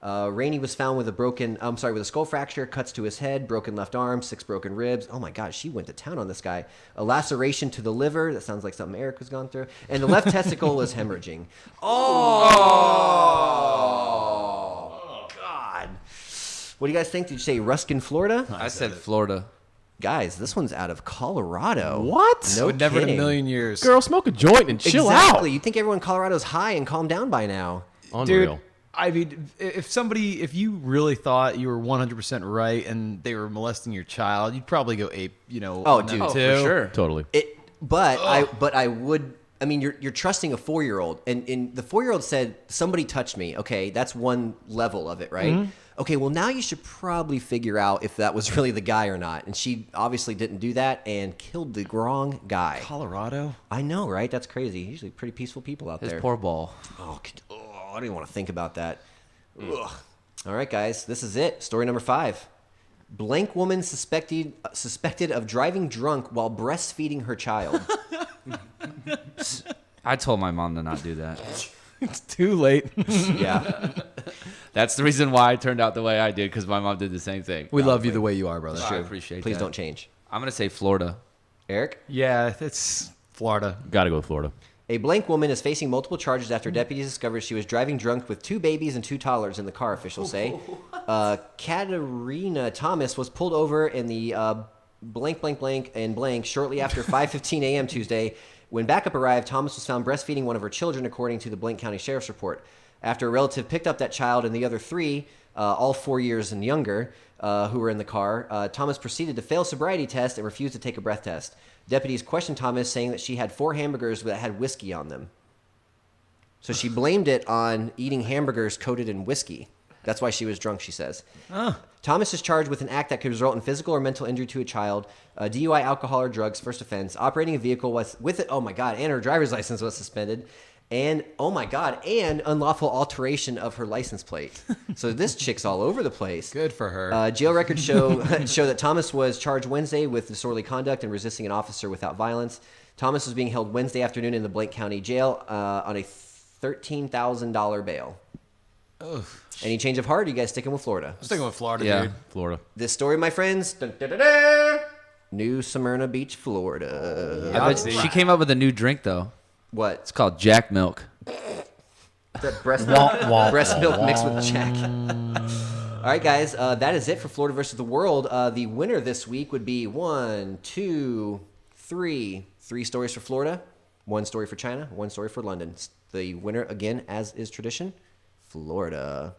Rainey was found with a skull fracture, cuts to his head, broken left arm, 6 broken ribs. Oh my God, she went to town on this guy. A laceration to the liver. That sounds like something Eric was going through. And the left testicle was hemorrhaging. Oh God. What do you guys think? Did you say Ruskin, Florida? I said Florida. Guys, this one's out of Colorado. What? No Would never in a kidding. million years. Girl, smoke a joint and chill Exactly. out. You'd think everyone in Colorado's high and calmed down by now. Unreal. Dude, I mean, if you really thought you were 100% right and they were molesting your child, you'd probably go ape, Oh, on dude. them Oh, too. For sure. Totally. I mean, you're trusting a 4-year-old, and the 4-year-old said somebody touched me. Okay, that's one level of it, right? Mm-hmm. Okay, well now you should probably figure out if that was really the guy or not. And she obviously didn't do that and killed the wrong guy. Colorado? I know, right? That's crazy. Usually pretty peaceful people out His there. poor ball. I don't even want to think about that. Ugh. All right, guys, this is it. Story number 5. Blank woman suspected of driving drunk while breastfeeding her child. I told my mom to not do that. It's too late. Yeah. That's the reason why I turned out the way I did, because my mom did the same thing. We love you the way you are, brother. I appreciate Please that. don't change. I'm going to say Florida. Eric? Yeah, it's Florida. Got to go with Florida. A blank woman is facing multiple charges after deputies discovered she was driving drunk with 2 babies and 2 toddlers in the car, officials say. Katerina Thomas was pulled over in the blank shortly after 5:15 a.m. Tuesday. When backup arrived, Thomas was found breastfeeding one of her children, according to the Blaine County Sheriff's report. After a relative picked up that child and the other 3, all 4 years and younger, who were in the car, Thomas proceeded to fail sobriety test and refused to take a breath test. Deputies questioned Thomas, saying that she had 4 hamburgers that had whiskey on them. So she blamed it on eating hamburgers coated in whiskey. That's why she was drunk, she says. Thomas is charged with an act that could result in physical or mental injury to a child, DUI, alcohol, or drugs, first offense, operating a vehicle with it, oh my God, and her driver's license was suspended, and, oh my God, and unlawful alteration of her license plate. So this chick's all over the place. Good for her. Jail records show that Thomas was charged Wednesday with disorderly conduct and resisting an officer without violence. Thomas was being held Wednesday afternoon in the Blaine County Jail on a $13,000 bail. Ugh. Any change of heart? Or you guys sticking with Florida? I'm sticking with Florida, Yeah. dude. Florida. This story, my friends, New Smyrna Beach, Florida. I bet she came up with a new drink, though. What? It's called Jack Milk. That breast milk mixed with Jack. All right, guys, that is it for Florida versus the world. The winner this week would be 1, 2, 3. 3 stories for Florida, 1 story for China, 1 story for London. The winner, again, as is tradition, Florida.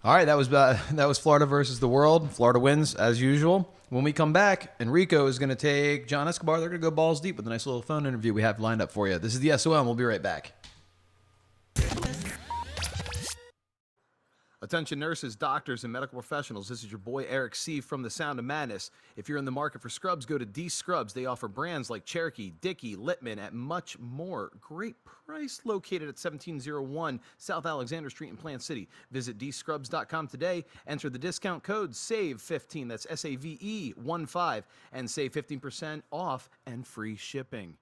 All right, that was Florida versus the world. Florida wins, as usual. When we come back, Enrico is going to take John Escobar. They're going to go balls deep with a nice little phone interview we have lined up for you. This is the SOM. We'll be right back. Attention nurses, doctors, and medical professionals. This is your boy Eric C. from The Sound of Madness. If you're in the market for scrubs, go to D Scrubs. They offer brands like Cherokee, Dickey, Littman, and much more. Great price, located at 1701 South Alexander Street in Plant City. Visit dscrubs.com today. Enter the discount code SAVE15, that's SAVE15, and save 15% off and free shipping.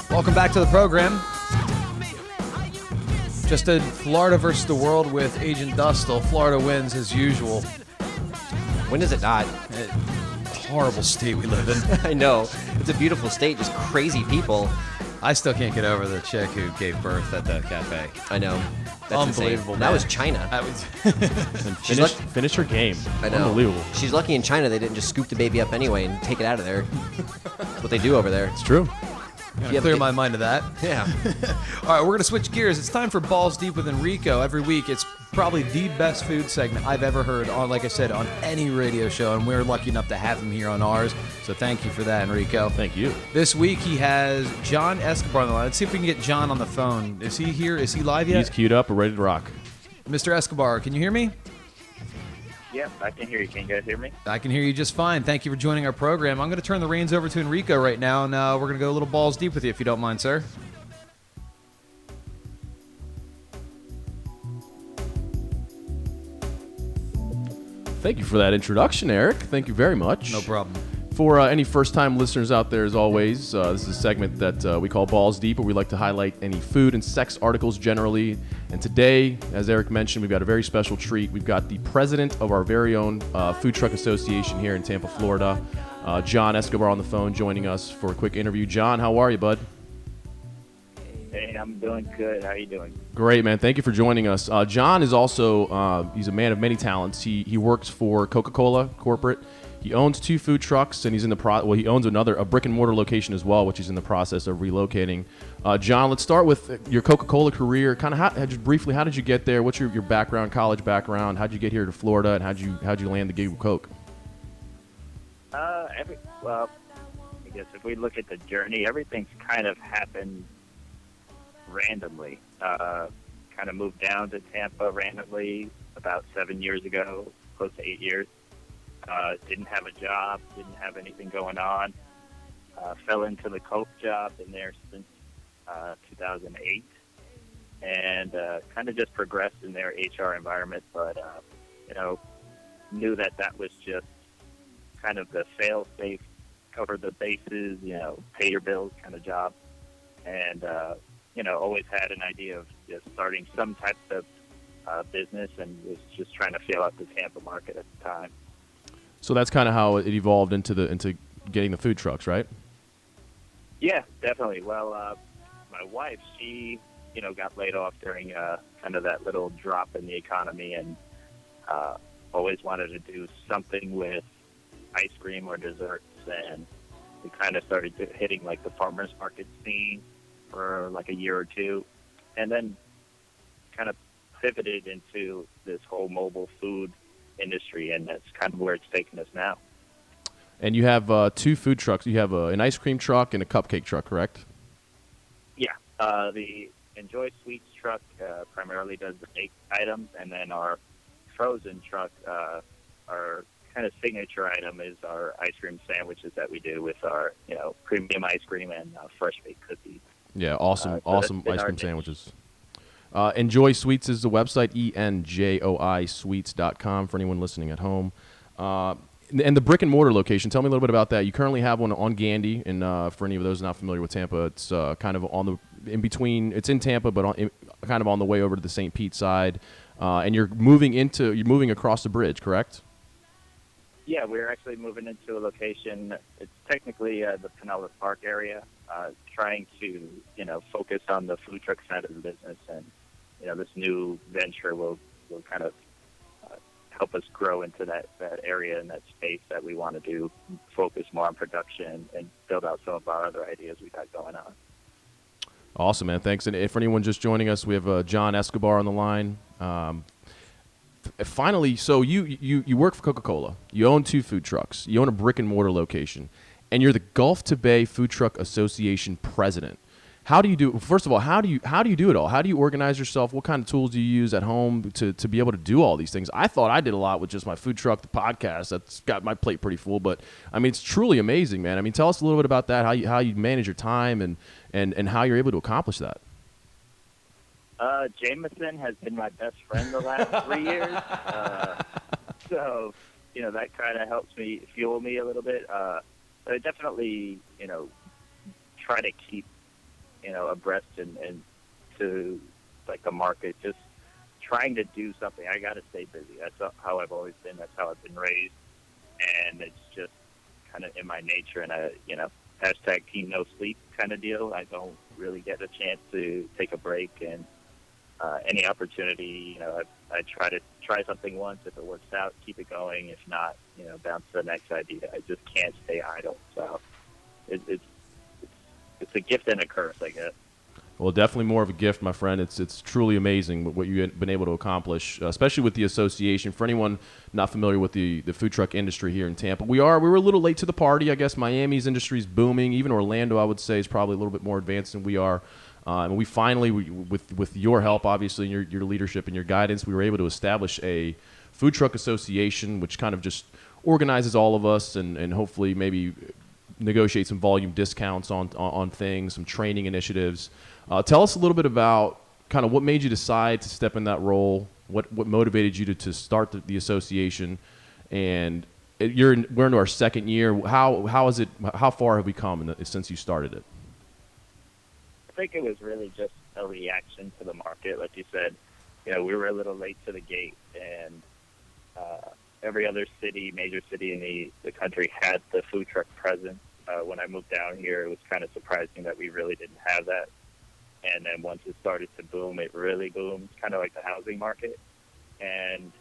Welcome back to the program. Just did Florida versus the world with Agent Dustle. Florida wins as usual. When does it not? Horrible state we live in. I know. It's a beautiful state, just crazy people. I still can't get over the chick who gave birth at the cafe. I know. That's Unbelievable, insane. man. That was China. That was And finish her game. I know. Unbelievable. She's lucky in China they didn't just scoop the baby up anyway and take it out of there. That's what they do over there. It's true. gonna clear my mind of that. Yeah. All right, we're gonna switch gears. It's time for Balls Deep with Enrico. Every week, it's probably the best food segment I've ever heard on, like I said, on any radio show, and we're lucky enough to have him here on ours. So thank you for that, Enrico. Thank you. This week he has John Escobar on the line. Let's see if we can get John on the phone. Is he here? Is he live yet? He's queued up and ready to rock. Mr. Escobar, can you hear me? Yep, I can hear you. Can you guys hear me? I can hear you just fine. Thank you for joining our program. I'm going to turn the reins over to Enrico right now, and we're going to go a little balls deep with you, if you don't mind, sir. Thank you for that introduction, Eric. Thank you very much. No problem. For any first-time listeners out there, as always, this is a segment that we call Balls Deep, where we like to highlight any food and sex articles generally. And today, as Eric mentioned, we've got a very special treat. We've got the president of our very own Food Truck Association here in Tampa, Florida, John Escobar, on the phone, joining us for a quick interview. John, how are you, bud? Hey, I'm doing good. How are you doing? Great, man. Thank you for joining us. John is also he's a man of many talents. He works for Coca-Cola corporate. He owns 2 food trucks, and he's in the he owns a brick and mortar location as well, which he's in the process of relocating. John, let's start with your Coca-Cola career. Kind of just briefly, how did you get there? What's your background, college background? How'd you get here to Florida, and how'd you land the gig with Coke? Well, I guess if we look at the journey, everything's kind of happened randomly. Kind of moved down to Tampa randomly about 7 years ago, close to 8 years. Didn't have a job, didn't have anything going on. Fell into the Coke job, been there since 2008, and kind of just progressed in their HR environment. But knew that was just kind of the fail-safe, cover the bases, pay your bills kind of job. And always had an idea of just starting some type of business, and was just trying to feel out the Tampa market at the time. So that's kind of how it evolved into getting the food trucks, right? Yeah, definitely. Well, my wife, she, got laid off during kind of that little drop in the economy, and always wanted to do something with ice cream or desserts. And we kind of started hitting like the farmers market scene for like a year or two, and then kind of pivoted into this whole mobile food industry, and that's kind of where it's taken us now. And you have 2 food trucks. You have an ice cream truck and a cupcake truck, correct? Yeah, the Enjoy Sweets truck primarily does the baked items, and then our frozen truck, our kind of signature item is our ice cream sandwiches that we do with our, premium ice cream and fresh baked cookies. Yeah, awesome ice cream niche. sandwiches. Enjoy Sweets is the website, enjoysweets.com for anyone listening at home. And the brick and mortar location, tell me a little bit about that. You currently have one on Gandy, and for any of those not familiar with Tampa, it's kind of in between. It's in Tampa, but kind of on the way over to the St. Pete side. And you're moving across the bridge, correct? Yeah, we're actually moving into a location. It's technically the Pinellas Park area, trying to, focus on the food truck side of the business. And, this new venture will kind of help us grow into that area and that space that we want to do, focus more on production and build out some of our other ideas we got going on. Awesome, man. Thanks. And for anyone just joining us, we have John Escobar on the line. Finally, so you work for Coca-Cola. You own 2 food trucks. You own a brick and mortar location, and you're the Gulf to Bay Food Truck Association president. How do you do? First of all, how do you do it all? How do you organize yourself? What kind of tools do you use at home to be able to do all these things? I thought I did a lot with just my food truck, the podcast. That's got my plate pretty full, but I mean, it's truly amazing, man. I mean, tell us a little bit about that. How you manage your time and how you're able to accomplish that. Jameson has been my best friend the last 3 years. So, that kind of helps me fuel me a little bit. But I definitely, try to keep, abreast and to like the market, just trying to do something. I got to stay busy. That's how I've always been. That's how I've been raised. And it's just kind of in my nature. And hashtag team no sleep kind of deal. I don't really get a chance to take a break, and any opportunity, I try something once. If it works out, keep it going. If not, bounce to the next idea. I just can't stay idle. So it's a gift and a curse, I guess. Well, definitely more of a gift, my friend. It's truly amazing what you've been able to accomplish, especially with the association. For anyone not familiar with the food truck industry here in Tampa, we were a little late to the party. I guess Miami's industry is booming. Even Orlando, I would say, is probably a little bit more advanced than we are. And we finally, with your help, obviously, and your leadership and your guidance, we were able to establish a food truck association, which kind of just organizes all of us and hopefully maybe negotiate some volume discounts on things, some training initiatives. Tell us a little bit about kind of what made you decide to step in that role, what motivated you to start the association, and we're into our second year. How far have we come since you started it? I think it was really just a reaction to the market. Like you said, we were a little late to the gate, and every other major city in the country had the food truck presence. When I moved down here, it was kind of surprising that we really didn't have that. And then once it started to boom, it really boomed, kind of like the housing market. And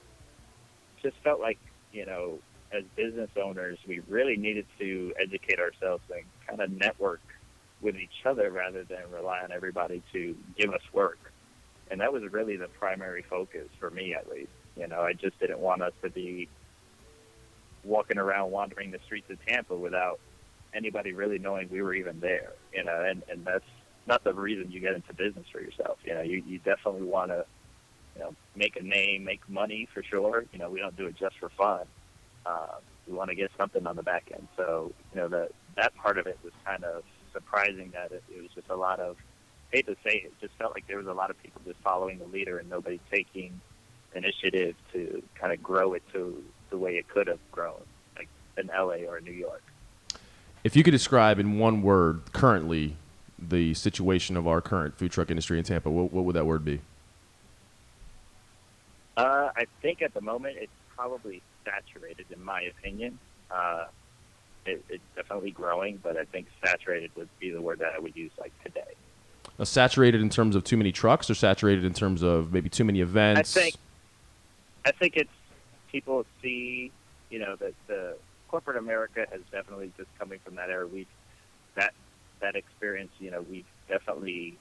just felt like, as business owners, we really needed to educate ourselves and kind of network with each other rather than rely on everybody to give us work. And that was really the primary focus for me, at least. I just didn't want us to be walking around wandering the streets of Tampa without anybody really knowing we were even there, and that's not the reason you get into business for yourself. You definitely want to, make a name, make money for sure. We don't do it just for fun. we want to get something on the back end. So, that part of it was kind of surprising that it was just a lot of, hate to say it, just felt like there was a lot of people just following the leader and nobody taking initiative to kind of grow it to the way it could have grown, like in LA or New York. If you could describe in one word currently the situation of our current food truck industry in Tampa, what would that word be? I think at the moment it's probably saturated, in my opinion. It's definitely growing, but I think saturated would be the word that I would use like today. Saturated in terms of too many trucks, or saturated in terms of maybe too many events? I think it's people see, that the corporate America has definitely just coming from that era. That experience, we've definitely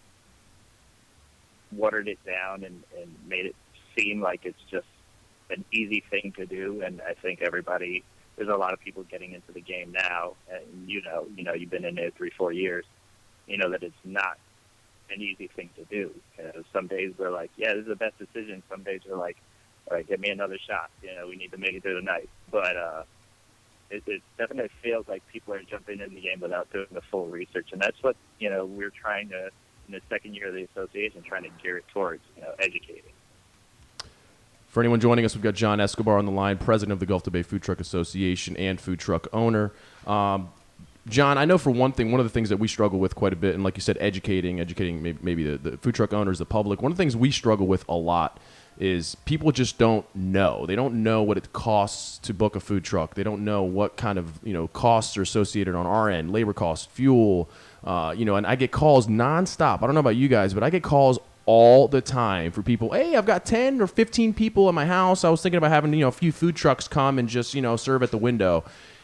watered it down and made it seem like it's just an easy thing to do. And I think there's a lot of people getting into the game now, and you've been in it 3-4 years, that it's not an easy thing to do. Some days we're like, yeah, this is the best decision. Some days we're like, all right, give me another shot. We need to make it through the night. But it definitely feels like people are jumping in the game without doing the full research. And that's what, we're trying to, in the second year of the association, trying to gear it towards, educating. For anyone joining us, we've got John Escobar on the line, president of the Gulf to Bay Food Truck Association and food truck owner. John, I know for one thing, one of the things that we struggle with quite a bit, and like you said, educating maybe the food truck owners, the public, one of the things we struggle with a lot is people just don't know. They don't know what it costs to book a food truck. They don't know what kind of costs are associated on our end, labor costs, fuel, and I get calls nonstop. I don't know about you guys, but I get calls all the time for people. Hey, I've got 10 or 15 people in my house. I was thinking about having a few food trucks come and just serve at the window.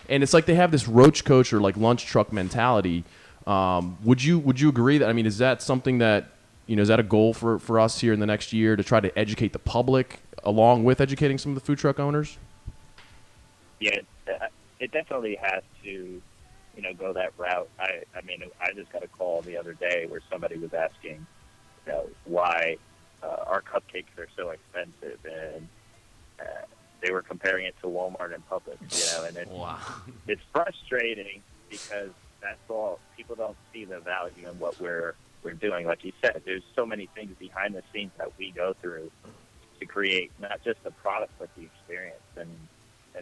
And it's like they have this roach coach or like lunch truck mentality. Would you agree that, is that something that, is that a goal for us here in the next year to try to educate the public along with educating some of the food truck owners? Yeah, it definitely has to, go that route. I just got a call the other day where somebody was asking, why our cupcakes are so expensive, and they were comparing it to Walmart and Publix, and Wow. It's frustrating because that's all, people don't see the value in what we're doing. Like you said, there's so many things behind the scenes that we go through to create not just the product but the experience, and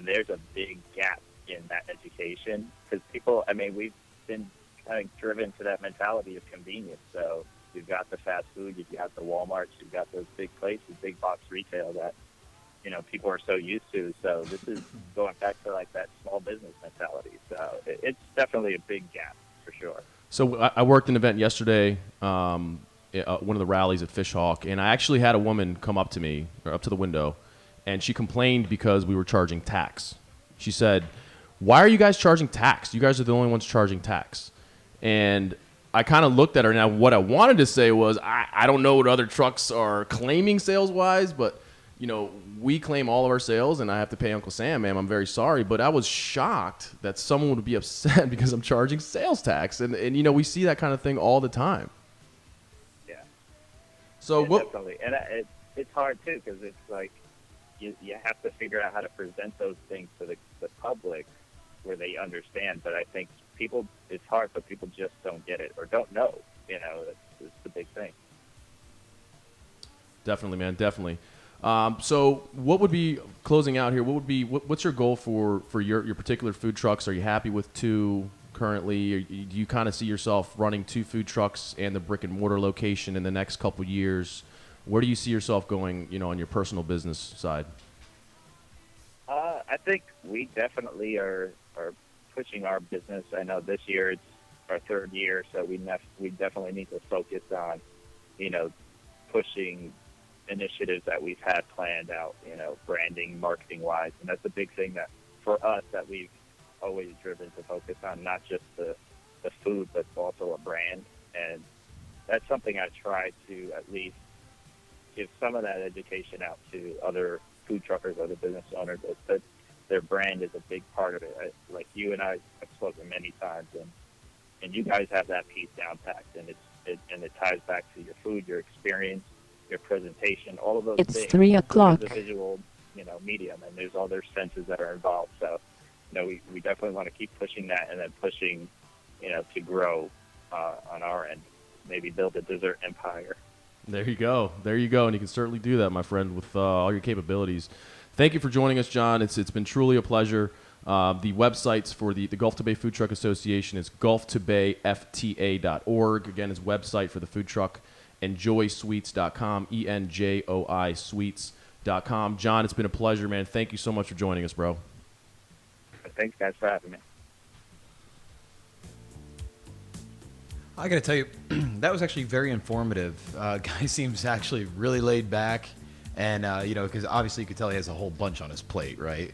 there's a big gap in that education because people, we've been kind of driven to that mentality of convenience. So you've got the fast food, you've got the Walmarts, you've got those big places, big box retail that people are so used to. So this is going back to like that small business mentality. So it's definitely a big gap for sure. So I worked an event yesterday, one of the rallies at Fishhawk, and I actually had a woman come up to me, or up to the window, and she complained because we were charging tax. She said, "Why are you guys charging tax? You guys are the only ones charging tax." And I kind of looked at her. Now, what I wanted to say was, I don't know what other trucks are claiming sales-wise, but we claim all of our sales, and I have to pay Uncle Sam, ma'am. I'm very sorry, but I was shocked that someone would be upset because I'm charging sales tax, and we see that kind of thing all the time. Yeah. So yeah, what? Definitely, and it's hard too because it's like you have to figure out how to present those things to the public where they understand. But I think it's hard, but people just don't get it or don't know. That's the big thing. Definitely, man. Definitely. So what would be, closing out here, what's your goal for your particular food trucks? Are you happy with 2 currently? Or do you kind of see yourself running 2 food trucks and the brick and mortar location in the next couple years? Where do you see yourself going, on your personal business side? I think we definitely are pushing our business. I know this year it's our 3rd year, so we definitely need to focus on, pushing initiatives that we've had planned out, branding, marketing wise. And that's a big thing that for us that we've always driven to focus on, not just the food, but also a brand. And that's something I try to at least give some of that education out to other food truckers, other business owners, that their brand is a big part of it. Like you and I have spoken many times, and you guys have that piece down packed, and it ties back to your food, your experience, your presentation, all of those things. It's 3 o'clock. The visual, medium, and there's all their senses that are involved. So we definitely want to keep pushing that, and then pushing, to grow on our end, maybe build a dessert empire. There you go. And you can certainly do that, my friend, with all your capabilities. Thank you for joining us, John. It's been truly a pleasure. The websites for the Gulf to Bay Food Truck Association is gulftobayfta.org. Again, his website for the food truck, enjoysweets.com, ENJOI sweets.com. John, it's been a pleasure, man. Thank you so much for joining us, bro. Thanks, guys, for having me. I got to tell you, that was actually very informative. Guy seems actually really laid back, and because obviously you could tell he has a whole bunch on his plate, right?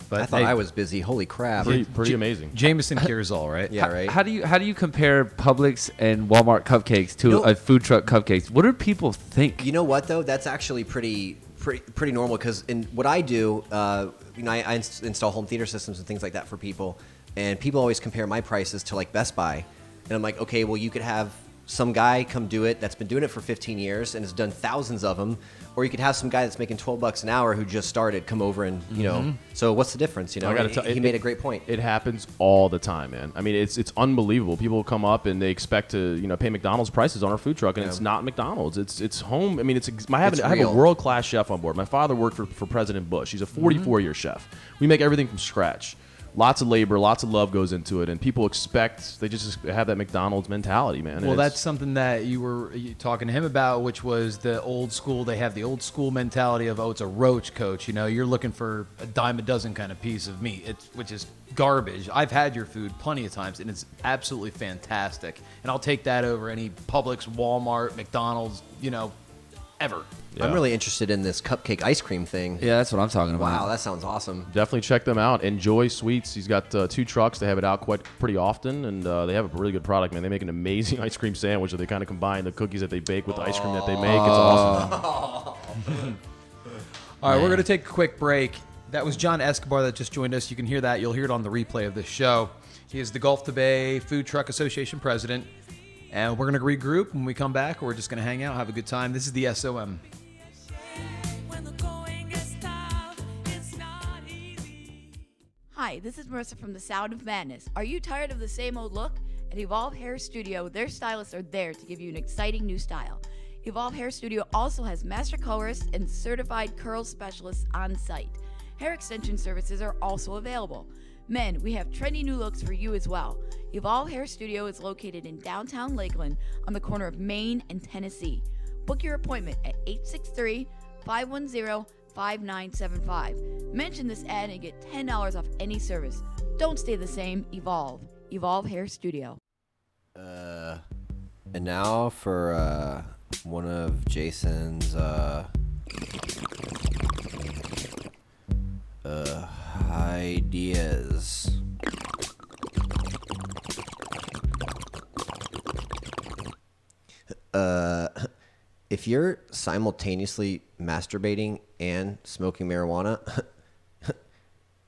But I thought I was busy. Holy crap! Pretty amazing. Jameson Kirzall, right? Yeah, right. How do you compare Publix and Walmart cupcakes to a food truck cupcakes? What do people think? You know what though? That's actually pretty normal because in what I do, I install home theater systems and things like that for people, and people always compare my prices to like Best Buy, and I'm like, okay, well you could have some guy come do it that's been doing it for 15 years and has done thousands of them, or you could have some guy that's making $12 an hour who just started come over and So what's the difference? I gotta tell, he made a great point. It happens all the time, man. I mean, it's unbelievable. People come up and they expect to pay McDonald's prices on our food truck, and it's not McDonald's. It's home. I mean, I have a world class chef on board. My father worked for President Bush. He's a 44-year chef. We make everything from scratch. Lots of labor, lots of love goes into it, and people they just have that McDonald's mentality, man. Well, that's something that you were talking to him about, which was the old school. They have the old school mentality of, it's a roach, coach. You're looking for a dime a dozen kind of piece of meat, which is garbage. I've had your food plenty of times, and it's absolutely fantastic. And I'll take that over any Publix, Walmart, McDonald's, ever. Yeah. I'm really interested in this cupcake ice cream thing. Yeah, that's what I'm talking about. Wow, that sounds awesome. Definitely check them out. Enjoy Sweets. He's got 2 trucks. They have it out pretty often, and they have a really good product, man. They make an amazing ice cream sandwich. They kind of combine the cookies that they bake with the ice cream that they make. It's awesome. All right, we're going to take a quick break. That was John Escobar that just joined us. You can hear that. You'll hear it on the replay of this show. He is the Gulf to Bay Food Truck Association president. And we're going to regroup when we come back, or we're just going to hang out, have a good time. This is the SOM. Hi, this is Marissa from The Sound of Madness. Are you tired of the same old look? At Evolve Hair Studio, their stylists are there to give you an exciting new style. Evolve Hair Studio also has master colorists and certified curl specialists on site. Hair extension services are also available. Men, we have trendy new looks for you as well. Evolve Hair Studio is located in downtown Lakeland on the corner of Maine and Tennessee. Book your appointment at 863-510-5975. Mention this ad and get $10 off any service. Don't stay the same. Evolve. Evolve Hair Studio. And now for one of Jason's ideas. If you're simultaneously masturbating and smoking marijuana,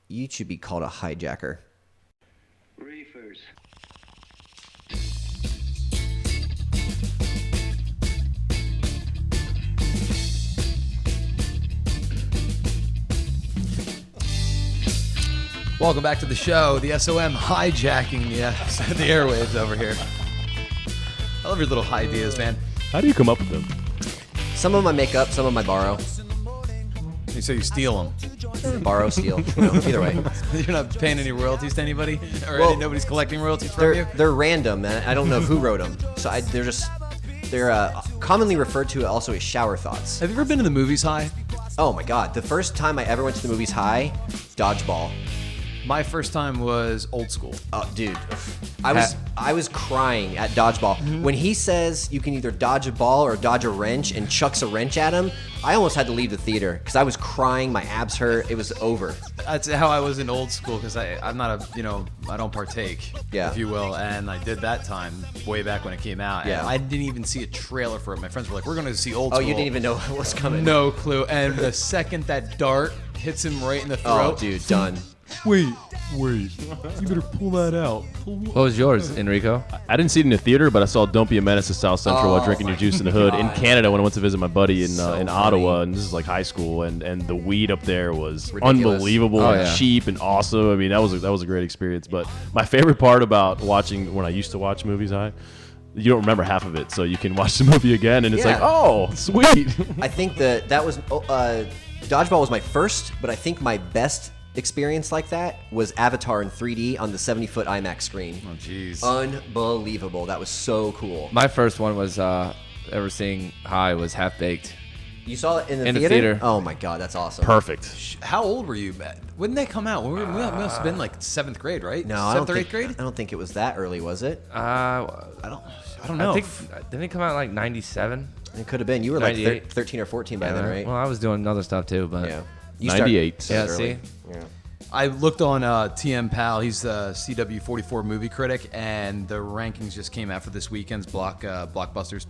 you should be called a hijacker. Reefers. Welcome back to the show. The SOM hijacking the airwaves over here. I love your little ideas, man. How do you come up with them? Some of them I make up, some of them I borrow. So you steal them. Borrow, steal. Either way. You're not paying any royalties to anybody? Or nobody's collecting royalties from you? They're random, and I don't know who wrote them. So they're commonly referred to also as shower thoughts. Have you ever been to the movies high? Oh my God. The first time I ever went to the movies high, Dodgeball. My first time was Old School. Oh, dude. I was crying at Dodgeball. Mm-hmm. When he says you can either dodge a ball or dodge a wrench and chucks a wrench at him, I almost had to leave the theater because I was crying. My abs hurt. It was over. That's how I was in Old School because I'm not I don't partake, if you will. And I did that time way back when it came out. Yeah. And I didn't even see a trailer for it. My friends were like, we're going to see Old School. Oh, you didn't even know what was coming? No clue. And the second that dart hits him right in the throat. Oh, dude, done. Wait. You better pull that out. What was yours, Enrico? I didn't see it in the theater, but I saw "Don't Be a Menace to South Central" while drinking your juice in the hood in Canada when I went to visit my buddy in Ottawa, and this is like high school, and the weed up there was Ridiculous. unbelievable and cheap and awesome. I mean, that was a great experience. But my favorite part about watching when I used to watch movies, you don't remember half of it, so you can watch the movie again, and it's like, oh, sweet. I think that was Dodgeball was my first, but I think my best experience like that was Avatar in 3D on the 70-foot IMAX screen. Oh, jeez. Unbelievable. That was so cool. My first one was ever seeing high was Half Baked. You saw it in the theater? theater? Oh my God, that's awesome. Perfect. How old were you, Matt? When did they come out? We must have been like 7th grade, right? No, 7th or 8th grade? I don't think it was that early, was it? I don't know. I think didn't it come out like 97? It could have been. You were like 98. 13 or 14 by then, right? Well, I was doing other stuff too, but Yeah. 98. Yeah, early. see? Yeah. I looked on TM Pal. He's the CW44 movie critic, and the rankings just came out for this weekend's blockbusters.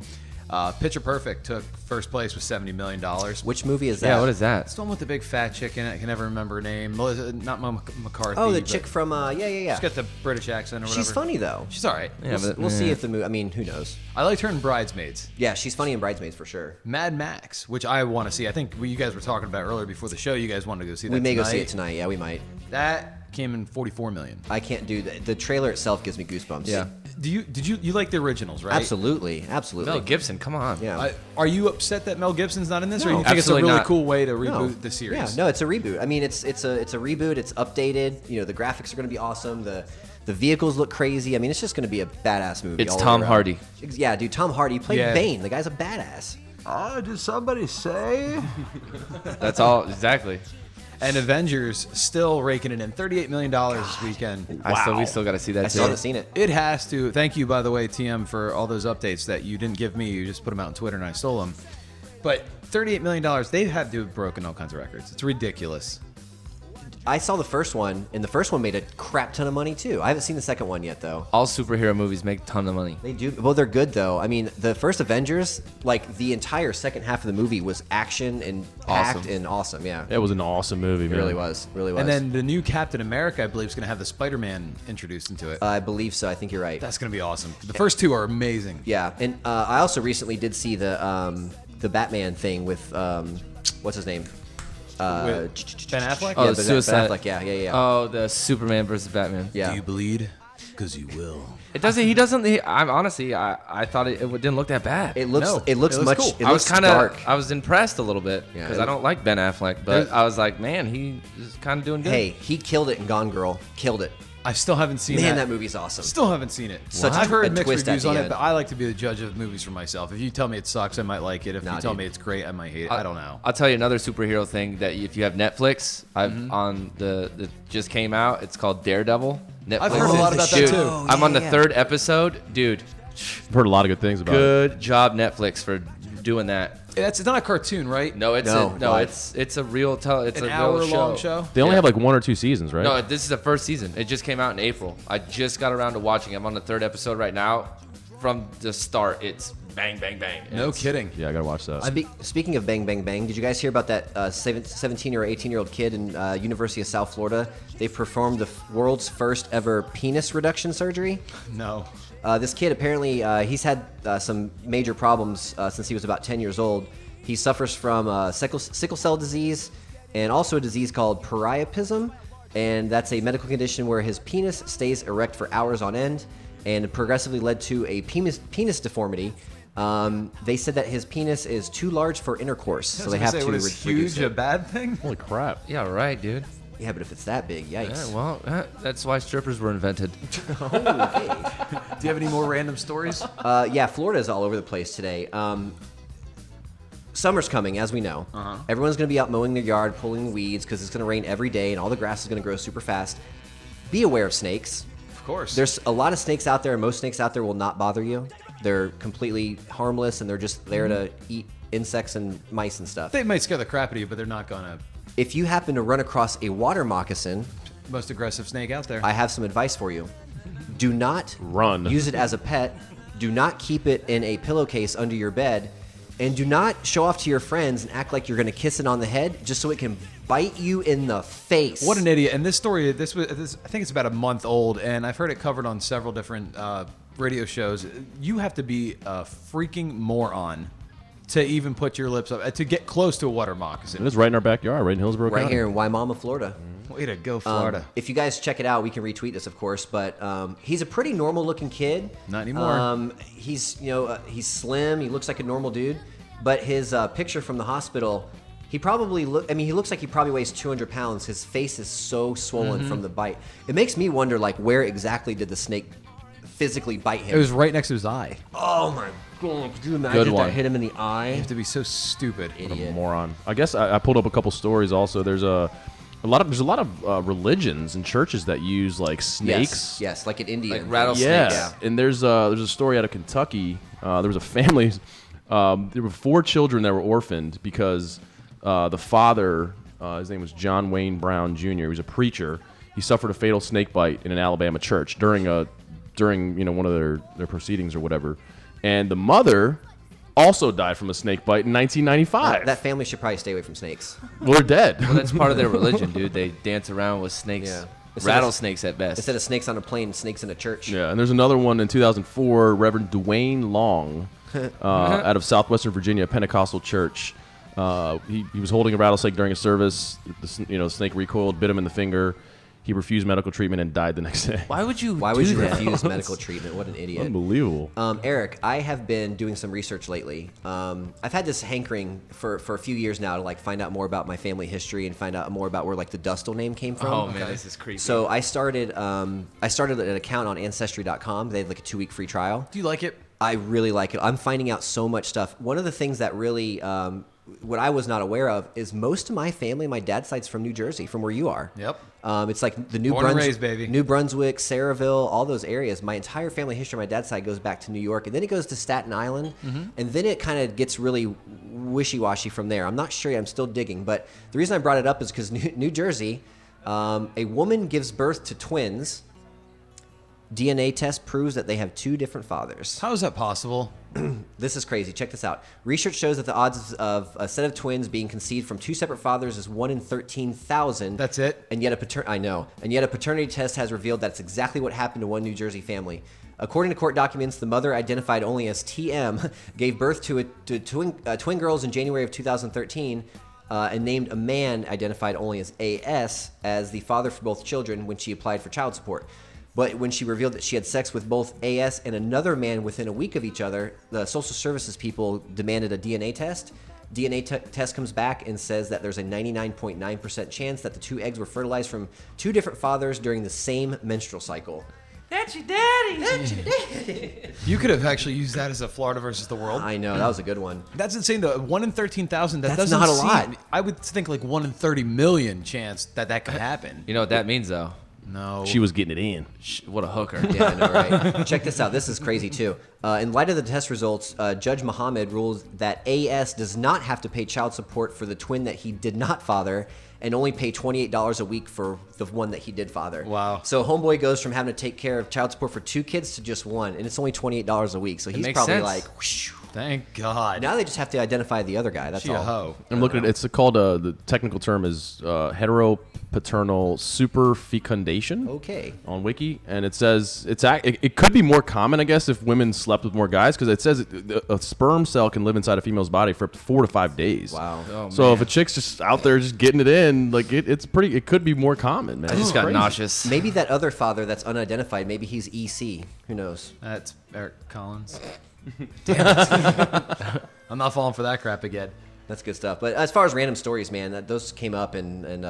Picture Perfect took first place with $70 million. Which movie is that? Yeah, what is that? It's the one with the big fat chick in it. I can never remember her name. Not McCarthy. Oh, the but chick from yeah. She's got the British accent or whatever. She's funny though. She's all right. Yeah, We'll see if the movie. I mean, who knows? I liked her in Bridesmaids. Yeah, she's funny in Bridesmaids for sure. Mad Max, which I want to see. I think you guys were talking about earlier before the show. You guys wanted to go see that. We may tonight. go see it tonight. Yeah, we might. That came in $44 million. I can't do that. The trailer itself gives me goosebumps. Yeah. Did you like the originals, right? Absolutely. Mel Gibson, come on. Yeah. Are you upset that Mel Gibson's not in this, or No. you think it's a Absolutely really not. cool way to reboot No. the series? Yeah, no, it's a reboot. I mean, it's a reboot. It's updated. You know, the graphics are going to be awesome. The vehicles look crazy. I mean, it's just going to be a badass movie. It's all Tom around. Hardy. Yeah, dude, Tom Hardy played Yeah. Bane. The guy's a badass. Did somebody say? That's all exactly. And Avengers still raking it in $38 million this weekend. We still got to see that I too. still haven't seen it. It has to. Thank you, by the way, TM, for all those updates that you didn't give me. You just put them out on Twitter and I stole them. But $38 million, they had to have broken all kinds of records. It's ridiculous. I saw the first one, and the first one made a crap ton of money too. I haven't seen the second one yet, though. All superhero movies make a ton of money. They do. Well, they're good though. I mean, the first Avengers, like the entire second half of the movie was action and packed Awesome. and awesome. Yeah, It was an awesome movie, it man. really was. Really was. And then the new Captain America, I believe, is going to have the Spider-Man introduced into it. I believe so. I think you're right. That's going to be awesome. The first two are amazing. Yeah, and I also recently did see the Batman thing with what's his name? Ben Affleck? Oh, Yeah, the Ben Suicide. Affleck. Yeah. Oh, the Superman versus Batman. Yeah. Do you bleed? Because you will. It doesn't. He doesn't. I'm honestly. I thought it didn't look that bad. It looks. No, it looks it looks much. cool. It I was looks kind dark. of. I was impressed a little bit Yeah, because it- I don't like Ben Affleck, but I was like, man, he is kind of doing good. Hey, he killed it in Gone Girl. Killed it. I still haven't seen Man, that. that movie's awesome. Still haven't seen it. Such I've a heard mixed twist at reviews the on it, end. but I like to be the judge of movies for myself. If you tell me it sucks, I might like it. If Nah, you tell dude. me it's great, I might hate it. I don't know. I'll tell you another superhero thing that if you have Netflix, I've on the just came out. It's called Daredevil. Netflix. I've heard a lot about that Dude, too. I'm on the yeah. third episode, dude. I've heard a lot of good things about it. Good job, Netflix, for doing that. It's not a cartoon, right? No, it's No, no, live. it's a real it's An a real hour-long show? They only Yeah. have like 1 or 2 seasons, right? No, this is the first season. It just came out in April. I just got around to watching. I'm on the third episode right now. From the start, it's bang, bang, bang. No kidding. Yeah, I gotta watch that. Speaking of Bang Bang Bang, did you guys hear about that 17 or 18-year-old kid in University of South Florida? They performed the world's first ever penis reduction surgery. No. This kid apparently he's had some major problems since he was about 10 years old. He suffers from sickle cell disease and also a disease called priapism, and that's a medical condition where his penis stays erect for hours on end, and it progressively led to a penis deformity. They said that his penis is too large for intercourse, so they have to what is reduce huge a it. bad thing? Holy crap. Yeah, right, dude. Yeah, but if it's that big, yikes. Yeah, well, that's why strippers were invented. Do you have any more random stories? Yeah, Florida is all over the place today. Summer's coming, as we know. Everyone's going to be out mowing their yard, pulling weeds, because it's going to rain every day, and all the grass is going to grow super fast. Be aware of snakes. Of course. There's a lot of snakes out there, and most snakes out there will not bother you. They're completely harmless, and they're just there to eat insects and mice and stuff. They might scare the crap out of you, but they're not gonna. If you happen to run across a water moccasin, Most aggressive snake out there. I have some advice for you. Do not Run. use it as a pet. Do not keep it in a pillowcase under your bed. And do not show off to your friends and act like you're going to kiss it on the head just so it can bite you in the face. What an idiot! And this story, I think it's about a month old, and I've heard it covered on several different radio shows. You have to be a freaking moron to even put your lips up to get close to a water moccasin. It's right in our backyard, right in Hillsborough Right County. here in Waimama, Florida. Way to go, Florida. If you guys check it out, we can retweet this, of course. But he's a pretty normal-looking kid. Not anymore. He's he's slim. He looks like a normal dude. But his picture from the hospital, he looks like he probably weighs 200 pounds. His face is so swollen from the bite. It makes me wonder, like, where exactly did the snake physically bite him? It was right next to his eye. Oh my god! Could you imagine Good if one. that hit him in the eye? You have to be so stupid. What a moron. I guess I pulled up a couple stories also. There's a lot of religions and churches that use like snakes. Yes, like an Indian. Like rattlesnakes. Yes. And there's a story out of Kentucky. There was a family. There were 4 children that were orphaned because the father, his name was John Wayne Brown Jr. He was a preacher. He suffered a fatal snake bite in an Alabama church during one of their proceedings or whatever. And the mother also died from a snake bite in 1995. That family should probably stay away from snakes. Well, they're dead. Well, that's part of their religion, dude. They dance around with snakes. Yeah. Rattlesnakes at best. Instead of snakes on a plane, snakes in a church. Yeah, and there's another one in 2004. Reverend Dwayne Long, out of Southwestern Virginia Pentecostal Church. He was holding a rattlesnake during a service. The snake recoiled, bit him in the finger. He refused medical treatment and died the next day. Why would you refuse medical treatment? What an idiot. Unbelievable. Eric, I have been doing some research lately. I've had this hankering for a few years now to like find out more about my family history and find out more about where like the Dustle name came from. Oh man, this is creepy. So I started an account on Ancestry.com. They had like a 2-week free trial. Do you like it? I really like it. I'm finding out so much stuff. One of the things that really what I was not aware of is most of my family, my dad's side's from New Jersey, from where you are. Yep. It's like the Born and raised, baby. New Brunswick, Saraville, all those areas. My entire family history on my dad's side goes back to New York, and then it goes to Staten Island, and then it kind of gets really wishy-washy from there. I'm not sure yet. I'm still digging, but the reason I brought it up is because New Jersey, a woman gives birth to twins. DNA test proves that they have 2 different fathers. How is that possible? This is crazy. Check this out. Research shows that the odds of a set of twins being conceived from 2 separate fathers is 1 in 13,000. That's it? And yet a paternity test has revealed that's exactly what happened to one New Jersey family. According to court documents, the mother, identified only as TM, gave birth to twin girls in January of 2013, and named a man identified only as AS as the father for both children when she applied for child support. But when she revealed that she had sex with both AS and another man within a week of each other, the social services people demanded a DNA test. DNA test comes back and says that there's a 99.9% chance that the 2 eggs were fertilized from 2 different fathers during the same menstrual cycle. That's your daddy. That's your daddy. You could have actually used that as a Florida versus the world. I know, that was a good one. That's insane though. 1 in 13,000. That That's doesn't not a seem, lot. I would think like 1 in 30 million chance that could happen. You know what that means though? No. She was getting it in. What a hooker. Yeah, I know, right? Check this out. This is crazy, too. In light of the test results, Judge Muhammad ruled that AS does not have to pay child support for the twin that he did not father and only pay $28 a week for the one that he did father. Wow. So homeboy goes from having to take care of child support for 2 kids to just 1, and it's only $28 a week. So he's makes probably sense. like, whoosh. Thank God. Now they just have to identify the other guy. That's She all. a hoe. I'm looking at it's called the technical term is heteropaternal superfecundation. Okay. On Wiki, and it says it could be more common, I guess, if women slept with more guys, because it says a sperm cell can live inside a female's body for up to 4 to 5 days. Wow. Oh, So man. if a chick's just out there just getting it in, like it could be more common, man. I just got Crazy. nauseous. Maybe that other father that's unidentified, maybe he's EC. Who knows? That's Eric Collins. Damn it. I'm not falling for that crap again. That's good stuff. But as far as random stories, man, those came up and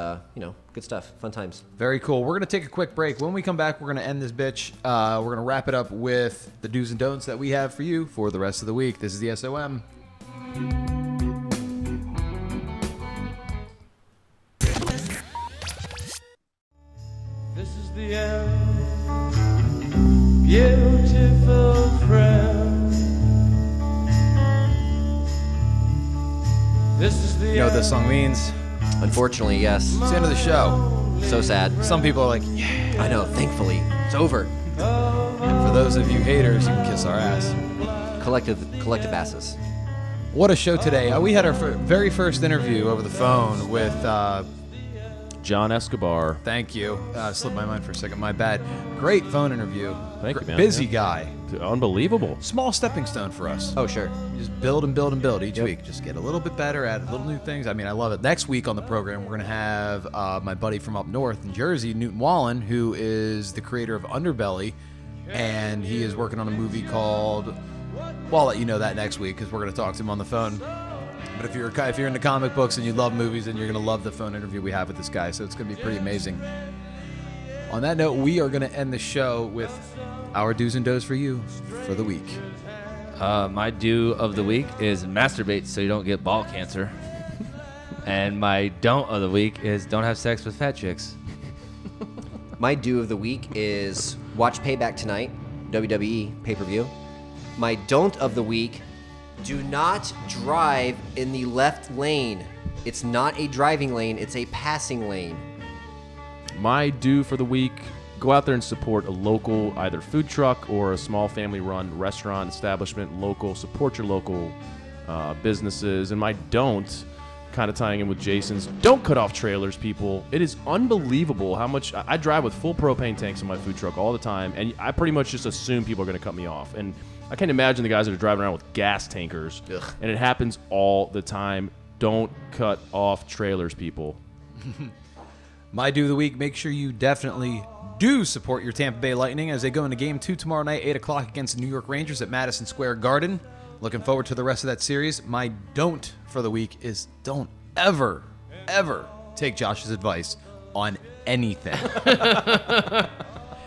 good stuff. Fun times. Very cool. We're going to take a quick break. When we come back, we're going to end this bitch. We're going to wrap it up with the do's and don'ts that we have for you for the rest of the week. This is the SOM. This is the end, beautiful friend. This is the You know what this song means? Unfortunately, yes. It's the end of the show. So sad. Some people are like, yeah. I know. Thankfully, it's over. And for those of you haters, you can kiss our ass. Collective asses. What a show today. We had our very first interview over the phone with John Escobar. Thank you. Slipped my mind for a second. My bad. Great phone interview. Thank you, man. Busy guy. Unbelievable. Small stepping stone for us. Oh, sure. You just build and build and build each week. Just get a little bit better at little new things. I mean, I love it. Next week on the program, we're going to have my buddy from up north in Jersey, Newton Wallen, who is the creator of Underbelly. And he is working on a movie called... Well, I'll let you know that next week because we're going to talk to him on the phone. But if you're into comic books and you love movies, then you're going to love the phone interview we have with this guy. So it's going to be pretty amazing. On that note, we are going to end the show with our do's and don'ts for you for the week. My do of the week is masturbate so you don't get ball cancer. And my don't of the week is don't have sex with fat chicks. My do of the week is watch Payback tonight, WWE pay-per-view. My don't of the week, do not drive in the left lane. It's not a driving lane, it's a passing lane. My do for the week, go out there and support a local either food truck or a small family-run restaurant establishment, local, support your local businesses. And my don't, kind of tying in with Jason's, don't cut off trailers, people. It is unbelievable how much I drive with full propane tanks in my food truck all the time, and I pretty much just assume people are going to cut me off. And I can't imagine the guys that are driving around with gas tankers. Ugh. And it happens all the time. Don't cut off trailers, people. My do of the week, make sure you definitely do support your Tampa Bay Lightning as they go into Game 2 tomorrow night, 8 o'clock against the New York Rangers at Madison Square Garden. Looking forward to the rest of that series. My don't for the week is don't ever, ever take Josh's advice on anything.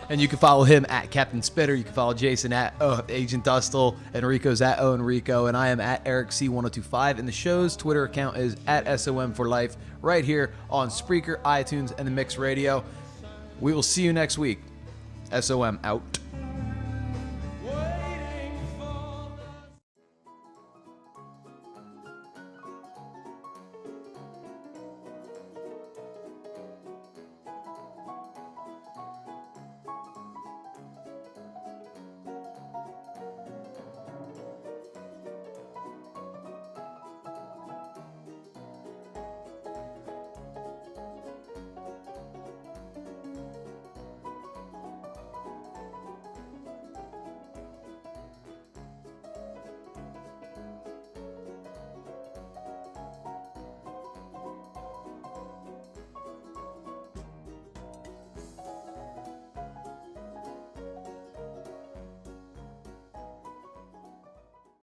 And you can follow him at Captain Spitter. You can follow Jason at Agent Dustle. Enrico's at Enrico. And I am at EricC1025. And the show's Twitter account is at SOM4Life right here on Spreaker, iTunes, and the Mix Radio. We will see you next week. SOM out.